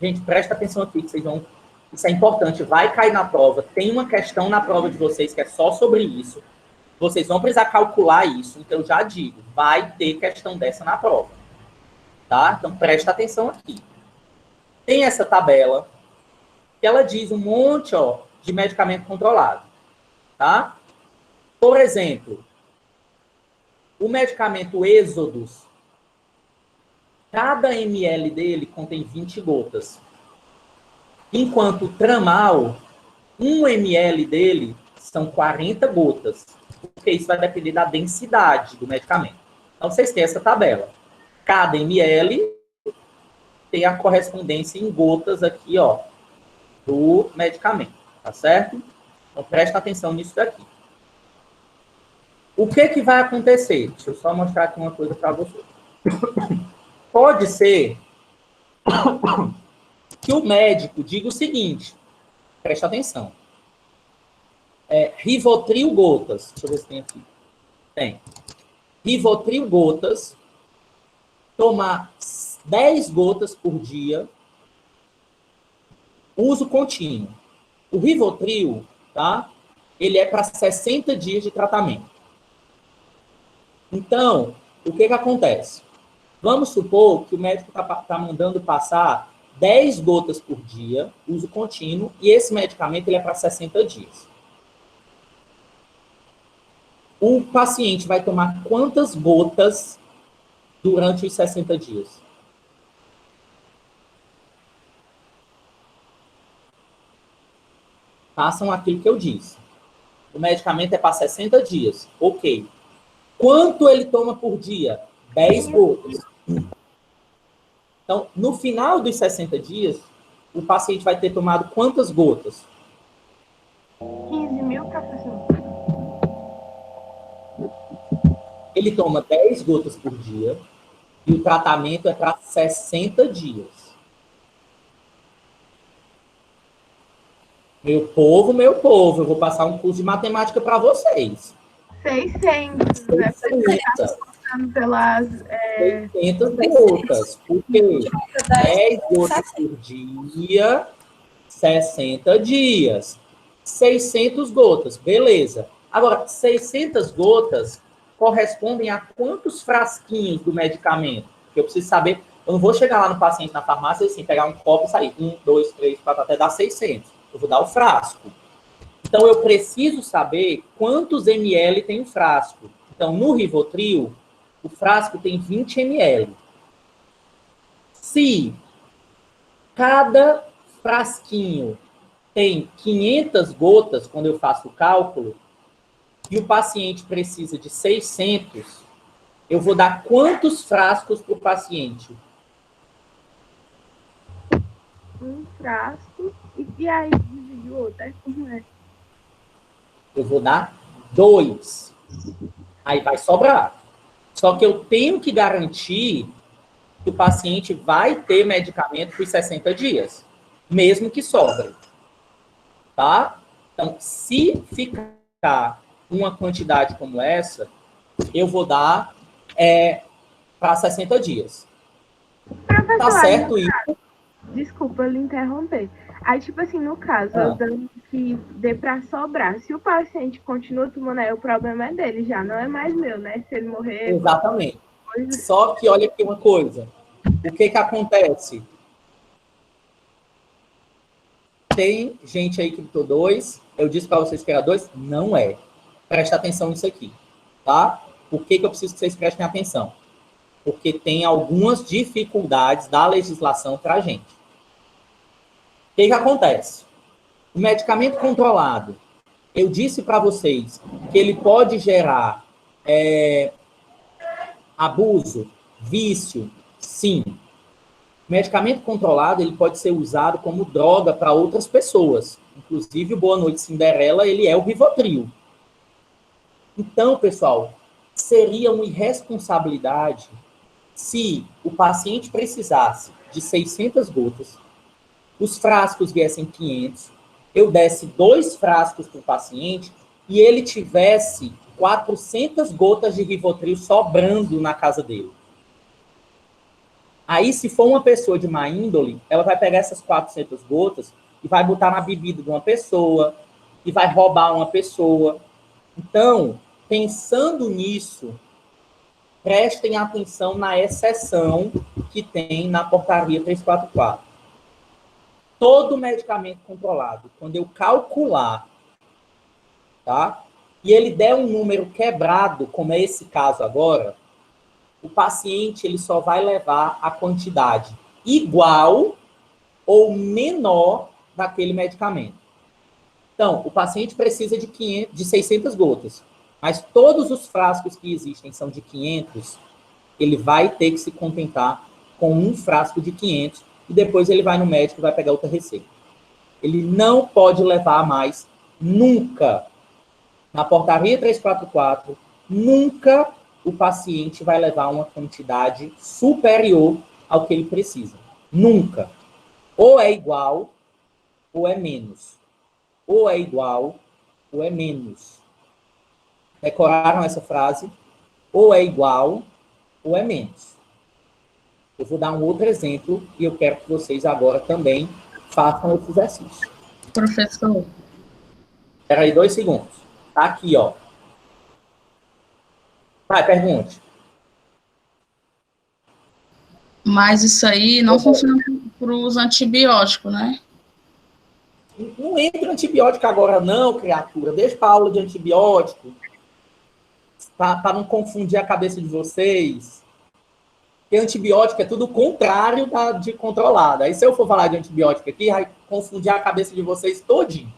S1: Gente, presta atenção aqui, que vocês vão... Isso é importante, vai cair na prova. Tem uma questão na prova de vocês que é só sobre isso. Vocês vão precisar calcular isso, então eu já digo, vai ter questão dessa na prova. Tá? Então, presta atenção aqui. Tem essa tabela, que ela diz um monte, ó, de medicamento controlado. Tá? Por exemplo, o medicamento Êxodos, cada ml dele contém 20 gotas. Enquanto o Tramal, 1 ml dele são 40 gotas. Porque isso vai depender da densidade do medicamento. Então, vocês têm essa tabela. Cada ml tem a correspondência em gotas aqui, ó, do medicamento. Tá certo? Então, presta atenção nisso daqui. O que vai acontecer? Deixa eu só mostrar aqui uma coisa para vocês. Pode ser que o médico diga o seguinte, presta atenção. Rivotril gotas. Deixa eu ver se tem aqui. Tem. Rivotril gotas, tomar 10 gotas por dia, uso contínuo. O Rivotril, tá? Ele é para 60 dias de tratamento. Então, o que acontece? Vamos supor que o médico tá mandando passar 10 gotas por dia, uso contínuo, e esse medicamento ele é para 60 dias. O paciente vai tomar quantas gotas durante os 60 dias? Façam aquilo que eu disse. O medicamento é para 60 dias. Ok. Quanto ele toma por dia? 10 gotas. Então, no final dos 60 dias, o paciente vai ter tomado quantas gotas?
S7: 15.000, professor.
S1: Ele toma 10 gotas por dia e o tratamento é para 60 dias. Meu povo, eu vou passar um curso de matemática para vocês.
S7: 600, né?
S1: 600.
S7: Pelas,
S1: 600 gotas. Por quê? 10 gotas por dia, 60 dias. 600 gotas, beleza. Agora, 600 gotas correspondem a quantos frasquinhos do medicamento? Eu preciso saber, eu não vou chegar lá no paciente na farmácia e assim, pegar um copo e sair. 1, 2, 3, 4, até dar 600. Eu vou dar o frasco. Então, eu preciso saber quantos ml tem o frasco. Então, no Rivotril, o frasco tem 20 ml. Se cada frasquinho tem 500 gotas, quando eu faço o cálculo, e o paciente precisa de 600, eu vou dar quantos frascos para o paciente?
S7: Um frasco. E aí, divide o outro. Como é?
S1: Eu vou dar 2. Aí vai sobrar. Só que eu tenho que garantir que o paciente vai ter medicamento por 60 dias. Mesmo que sobre. Tá? Então, se ficar uma quantidade como essa, eu vou dar para 60 dias.
S7: Professor,
S1: tá certo isso?
S7: Desculpa lhe interromper. Aí, tipo assim, no caso, eu dando que dê para sobrar. Se o paciente continua tomando, aí o problema é dele já, não é mais meu, né? Se ele morrer...
S1: Exatamente. Só que olha aqui uma coisa. O que acontece? Tem gente aí que botou 2. Eu disse para vocês que era 2. Não é. Presta atenção nisso aqui. Tá? Por que eu preciso que vocês prestem atenção? Porque tem algumas dificuldades da legislação para a gente. O que acontece? O medicamento controlado, eu disse para vocês que ele pode gerar abuso, vício, sim. Medicamento controlado, ele pode ser usado como droga para outras pessoas. Inclusive, o Boa Noite Cinderela, ele é o Rivotril. Então, pessoal, seria uma irresponsabilidade se o paciente precisasse de 600 gotas, os frascos viessem 500, eu desse 2 frascos para o paciente e ele tivesse 400 gotas de Rivotril sobrando na casa dele. Aí, se for uma pessoa de má índole, ela vai pegar essas 400 gotas e vai botar na bebida de uma pessoa, e vai roubar uma pessoa. Então, pensando nisso, prestem atenção na exceção que tem na portaria 344. Todo medicamento controlado, quando eu calcular, tá? E ele der um número quebrado, como é esse caso agora, o paciente ele só vai levar a quantidade igual ou menor daquele medicamento. Então, o paciente precisa de 600 gotas, mas todos os frascos que existem são de 500, ele vai ter que se contentar com um frasco de 500 e depois ele vai no médico e vai pegar outra receita. Ele não pode levar mais, nunca, na portaria 344, nunca o paciente vai levar uma quantidade superior ao que ele precisa. Nunca. Ou é igual, ou é menos. Ou é igual, ou é menos. Decoraram essa frase? Ou é igual, ou é menos. Eu vou dar um outro exemplo e eu quero que vocês agora também façam esse exercício.
S4: Professor.
S1: Espera aí 2 segundos. Tá aqui, ó. Vai, pergunte.
S4: Mas isso aí não funciona para os antibióticos, né?
S1: Não entra antibiótico agora não, criatura. Deixa para a aula de antibiótico. Para não confundir a cabeça de vocês. Porque antibiótico é tudo o contrário de controlado. Aí se eu for falar de antibiótico aqui, vai confundir a cabeça de vocês todinho.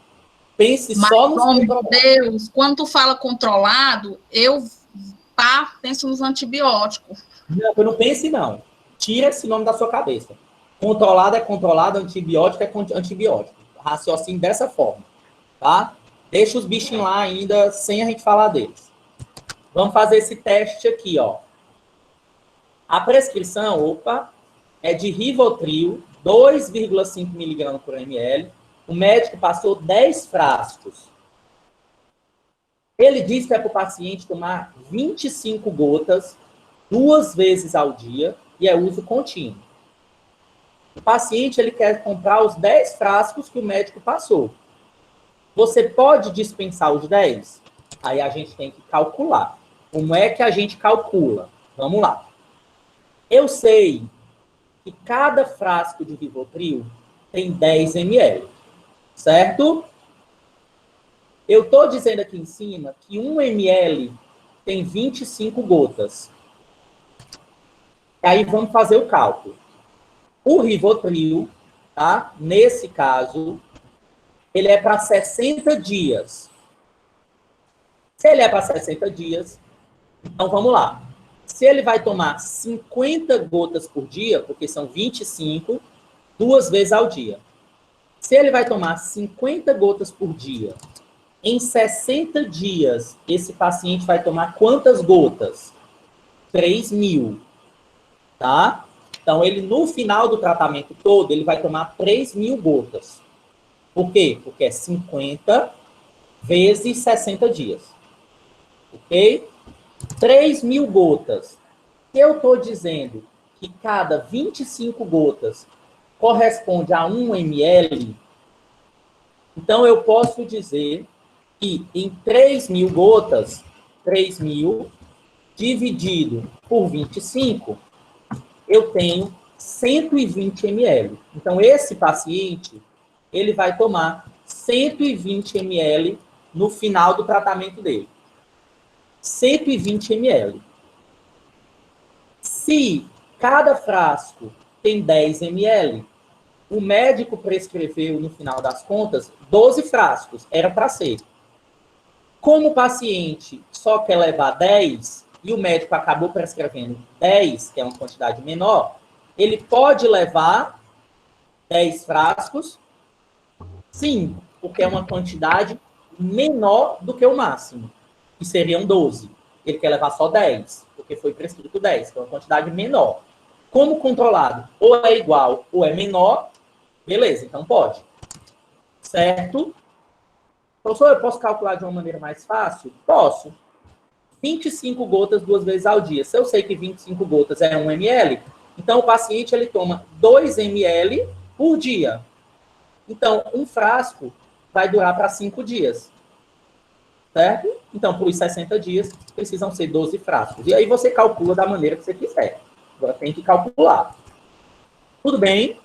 S1: Pense só nos controlados.
S4: Meu Deus, quando tu fala controlado, eu penso nos antibióticos.
S1: Não, eu não pense não. Tira esse nome da sua cabeça. Controlado é controlado, antibiótico é antibiótico. Raciocínio dessa forma, tá? Deixa os bichinhos lá ainda sem a gente falar deles. Vamos fazer esse teste aqui, ó. A prescrição, é de Rivotril, 2,5 mg por ml. O médico passou 10 frascos. Ele disse que é para o paciente tomar 25 gotas 2 vezes ao dia e é uso contínuo. O paciente ele quer comprar os 10 frascos que o médico passou. Você pode dispensar os 10? Aí a gente tem que calcular. Como é que a gente calcula? Vamos lá. Eu sei que cada frasco de Rivotril tem 10 ml, certo? Eu estou dizendo aqui em cima que 1 ml tem 25 gotas. Aí vamos fazer o cálculo. O Rivotril, tá? Nesse caso, ele é para 60 dias. Se ele é para 60 dias, então vamos lá. Se ele vai tomar 50 gotas por dia, porque são 25, 2 vezes ao dia. Se ele vai tomar 50 gotas por dia, em 60 dias, esse paciente vai tomar quantas gotas? 3.000, tá? Então, ele, no final do tratamento todo, ele vai tomar 3.000 gotas. Por quê? Porque é 50 vezes 60 dias. Ok? 3.000 gotas. Se eu estou dizendo que cada 25 gotas corresponde a 1 ml, então eu posso dizer que em 3.000 gotas, 3.000 dividido por 25, eu tenho 120 ml. Então, esse paciente, ele vai tomar 120 ml no final do tratamento dele. 120 ml. Se cada frasco tem 10 ml, o médico prescreveu, no final das contas, 12 frascos. Era para ser. Como o paciente só quer levar 10, e o médico acabou prescrevendo 10, que é uma quantidade menor, Ele pode levar 10 frascos? Sim, porque é uma quantidade menor do que o máximo, que seriam 12. Ele quer levar só 10, porque foi prescrito 10, que é uma quantidade menor. Como controlado ou é igual ou é menor, beleza, então pode. Certo? Professor, eu posso calcular de uma maneira mais fácil? Posso. 25 gotas 2 vezes ao dia. Se eu sei que 25 gotas é 1 ml, então o paciente ele toma 2 ml por dia. Então, um frasco vai durar para 5 dias. Certo? Então, por 60 dias, precisam ser 12 frascos. E aí você calcula da maneira que você quiser. Agora tem que calcular. Tudo bem?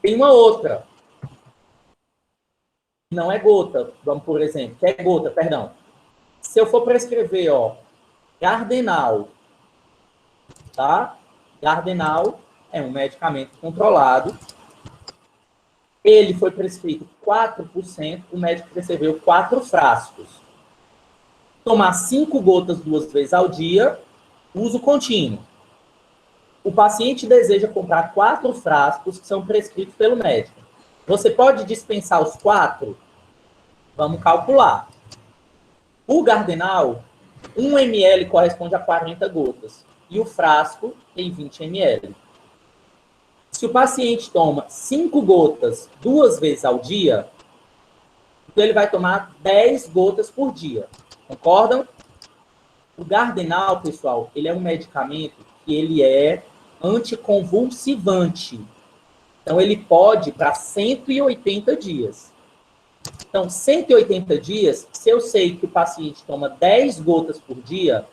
S1: Tem uma outra. Não é gota, vamos por exemplo. Que é gota, perdão. Se eu for prescrever, ó, Gardenal, tá? Gardenal é um medicamento controlado. Ele foi prescrito 4%, o médico prescreveu 4 frascos. Tomar 5 gotas 2 vezes ao dia, uso contínuo. O paciente deseja comprar 4 frascos que são prescritos pelo médico. Você pode dispensar os 4? Vamos calcular. O Gardenal, 1 ml corresponde a 40 gotas. E o frasco tem 20 ml. Se o paciente toma 5 gotas 2 vezes ao dia, então ele vai tomar 10 gotas por dia. Concordam? O Gardenal, pessoal, ele é um medicamento que ele é anticonvulsivante. Então, ele pode para 180 dias. Então, 180 dias, se eu sei que o paciente toma 10 gotas por dia,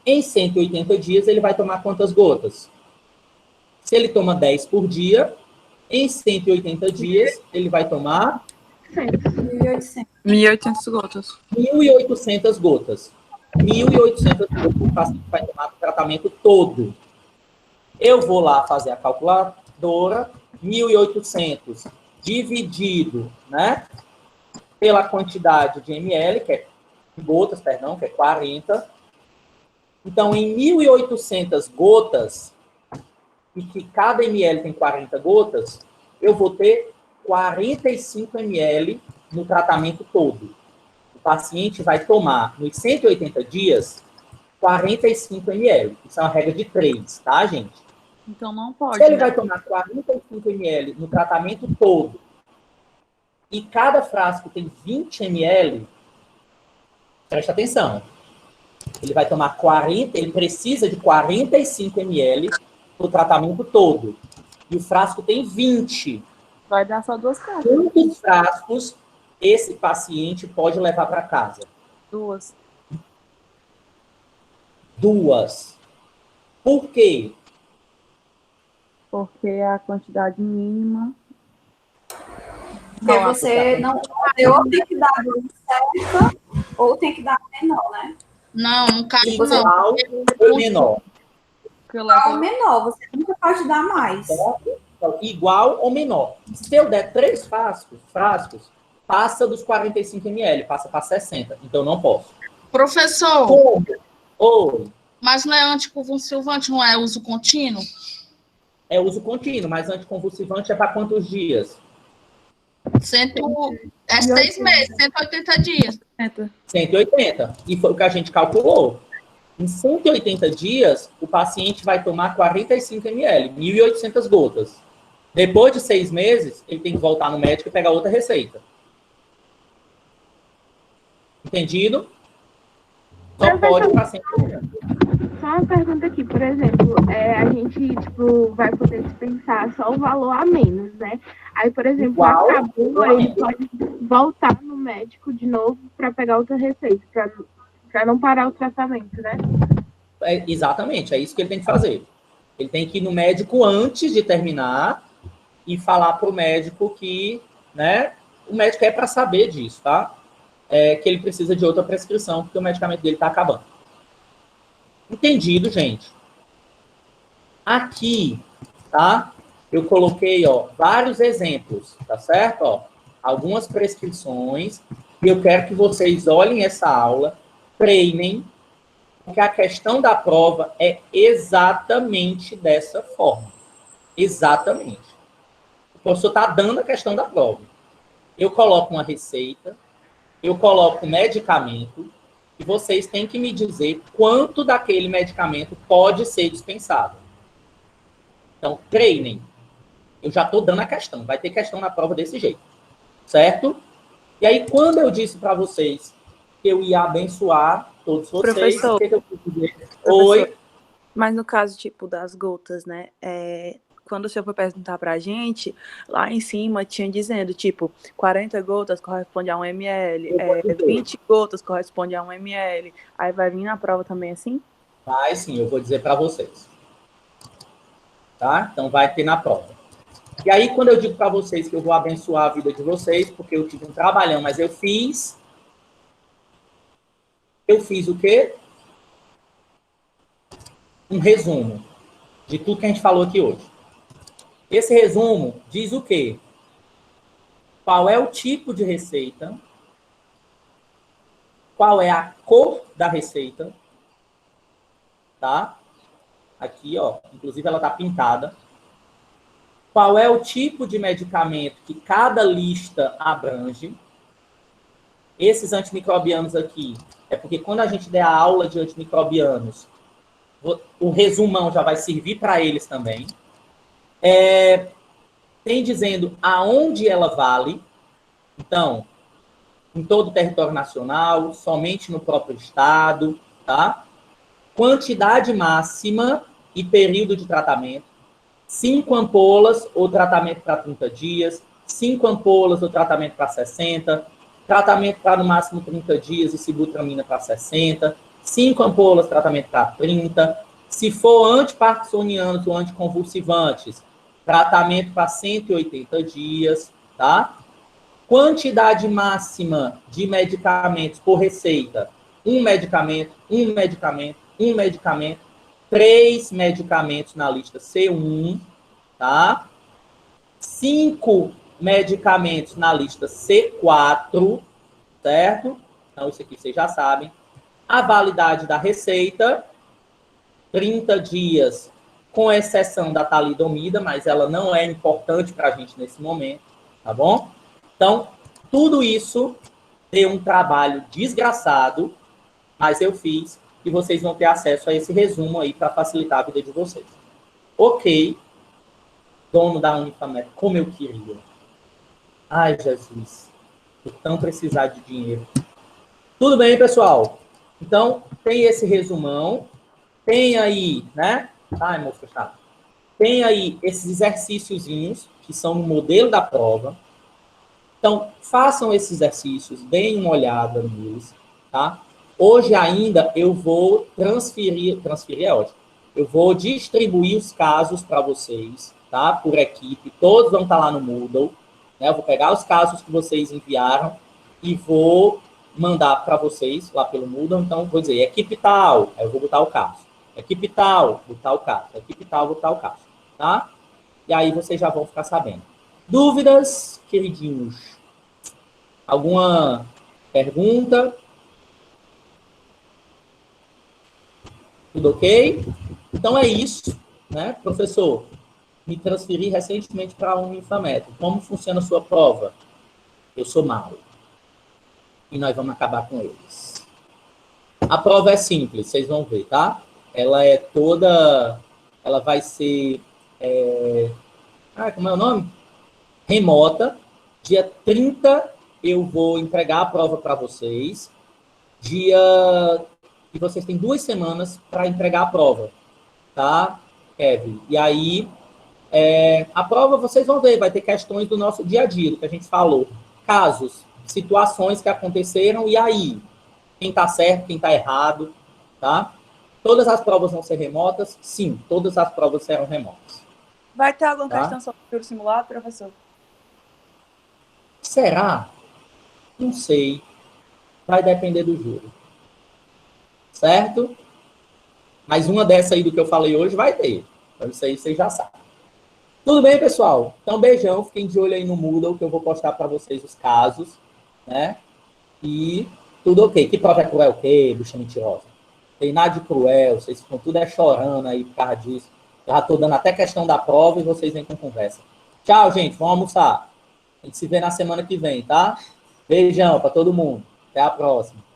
S1: em 180 dias ele vai tomar quantas gotas? Se ele toma 10 por dia, em 180 dias ele vai tomar
S2: 1.800 gotas.
S1: 1.800 gotas. 1.800 gotas o paciente vai tomar o tratamento todo. Eu vou lá fazer a calculadora, 1.800 dividido, né, pela quantidade de ml, que é gotas, perdão, que é 40. Então, em 1.800 gotas, e que cada ml tem 40 gotas, eu vou ter 45 ml no tratamento todo. O paciente vai tomar, nos 180 dias, 45 ml. Isso é uma regra de 3, tá, gente?
S2: Então não pode.
S1: Se ele vai tomar 45 ml no tratamento todo, e cada frasco tem 20 ml, presta atenção. Ele vai tomar 40, ele precisa de 45 ml no tratamento todo. E o frasco tem 20.
S2: Vai dar só 2 caixas.
S1: Quantos frascos esse paciente pode levar para casa?
S2: 2.
S1: 2. Por quê?
S2: Porque é a quantidade mínima.
S6: Porque você não ou tem que dar a dose certa, ou tem que dar a menor, né?
S4: Não, não cai não.
S1: Igual ou menor?
S6: Igual ou menor, você nunca pode dar mais.
S1: Então, igual ou menor. Se eu der 3 frascos, passa dos 45 ml, passa para 60. Então, não posso.
S4: Professor,
S1: Oi.
S4: mas não é anticonvulsivante, não é uso contínuo?
S1: É uso contínuo, mas anticonvulsivante é para quantos dias?
S4: 6 meses, 180 dias.
S1: 180. E foi o que a gente calculou. Em 180 dias, o paciente vai tomar 45 ml, 1.800 gotas. Depois de 6 meses, ele tem que voltar no médico e pegar outra receita. Entendido? Só pode para 180.
S7: Só uma pergunta aqui, por exemplo, a gente, tipo, vai poder dispensar só o valor a menos, né? Aí, por exemplo,
S1: Igual,
S7: acabou, ele pode voltar no médico de novo para pegar outra receita, para não parar o tratamento, né?
S1: Exatamente, é isso que ele tem que fazer. Ele tem que ir no médico antes de terminar e falar para o médico que, né, o médico é para saber disso, tá? Que ele precisa de outra prescrição, porque o medicamento dele está acabando. Entendido, gente? Aqui, tá? Eu coloquei, ó, vários exemplos, tá certo? Ó, algumas prescrições. E eu quero que vocês olhem essa aula, treinem, Porque a questão da prova é exatamente dessa forma. Exatamente. O professor está dando a questão da prova. Eu coloco uma receita, eu coloco medicamento, e vocês têm que me dizer quanto daquele medicamento pode ser dispensado. Então, treinem. Eu já estou dando a questão. Vai ter questão na prova desse jeito. Certo? E aí, quando eu disse para vocês que eu ia abençoar todos vocês,
S2: Professor,
S1: o que eu quis dizer?
S2: professor,
S1: Oi?
S2: mas no caso, tipo, das gotas, né? Quando o senhor foi perguntar pra gente, lá em cima tinha dizendo, tipo, 40 gotas corresponde a 1 ml, 20 gotas corresponde a 1 ml. Aí vai vir na prova também assim?
S1: Vai sim, eu vou dizer para vocês. Tá? Então, vai ter na prova. E aí, quando eu digo para vocês que eu vou abençoar a vida de vocês, porque eu tive um trabalhão, mas eu fiz o quê? Um resumo de tudo que a gente falou aqui hoje. Esse resumo diz o quê? Qual é o tipo de receita, qual é a cor da receita, tá? Aqui, ó, inclusive ela tá pintada. Qual é o tipo de medicamento que cada lista abrange? Esses antimicrobianos aqui, é porque quando a gente der a aula de antimicrobianos, o resumão já vai servir para eles também. Tem dizendo aonde ela vale. Então, em todo o território nacional, somente no próprio estado, tá? Quantidade máxima e período de tratamento. 5 ampolas ou tratamento para 30 dias, 5 ampolas ou tratamento para 60, tratamento para no máximo 30 dias e sibutramina para 60, 5 ampolas, tratamento para 30. Se for antiparkinsonianos ou anticonvulsivantes, tratamento para 180 dias, tá? Quantidade máxima de medicamentos por receita, 1 medicamento, 1 medicamento, 1 medicamento, 3 medicamentos na lista C1, tá? 5 medicamentos na lista C4, certo? Então, isso aqui vocês já sabem. A validade da receita, 30 dias, com exceção da talidomida, mas ela não é importante para a gente nesse momento, tá bom? Então, tudo isso deu um trabalho desgraçado, mas eu fiz, e vocês vão ter acesso a esse resumo aí para facilitar a vida de vocês. Ok, dono da Unifamet, como eu queria. Ai, Jesus, por tão precisar de dinheiro. Tudo bem, pessoal? Então, tem esse resumão, tem aí, né? Ai, moço, fechado. Tem aí esses exercíciozinhos, que são no modelo da prova. Então, façam esses exercícios, deem uma olhada neles, tá? Hoje ainda eu vou transferir é ótimo, eu vou distribuir os casos para vocês, tá? Por equipe, todos vão estar lá no Moodle, né? Eu vou pegar os casos que vocês enviaram e vou mandar para vocês lá pelo Moodle. Então, vou dizer, equipe tal, aí eu vou botar o caso. Equipe tal, botar o caso. Equipe tal, botar o caso, tá? E aí vocês já vão ficar sabendo. Dúvidas, queridinhos? Alguma pergunta? Tudo ok? Então é isso, né? Professor, me transferi recentemente para a Unifamet. Como funciona a sua prova? Eu sou mau. E nós vamos acabar com eles. A prova é simples, vocês vão ver, tá? Ela é toda... Ela vai ser... como é o nome? Remota. Dia 30 eu vou entregar a prova para vocês. E vocês têm 2 semanas para entregar a prova, tá, Kevin? E aí, a prova vocês vão ver, vai ter questões do nosso dia a dia, do que a gente falou. Casos, situações que aconteceram, e aí? Quem está certo, quem está errado, tá? Todas as provas vão ser remotas? Sim, todas as provas serão remotas.
S2: Vai ter alguma
S1: Tá?
S2: questão sobre o simulado, professor?
S1: Será? Não sei. Vai depender do júri. Certo? Mas uma dessa aí do que eu falei hoje vai ter. Então isso aí vocês já sabem. Tudo bem, pessoal? Então, beijão. Fiquem de olho aí no Moodle, que eu vou postar para vocês os casos, né? E tudo ok. Que prova é cruel o quê, bicha mentirosa? Tem nada de cruel, vocês ficam tudo chorando aí por causa disso. Eu já tô dando até questão da prova e vocês vêm com conversa. Tchau, gente, vamos almoçar. A gente se vê na semana que vem, tá? Beijão para todo mundo. Até a próxima.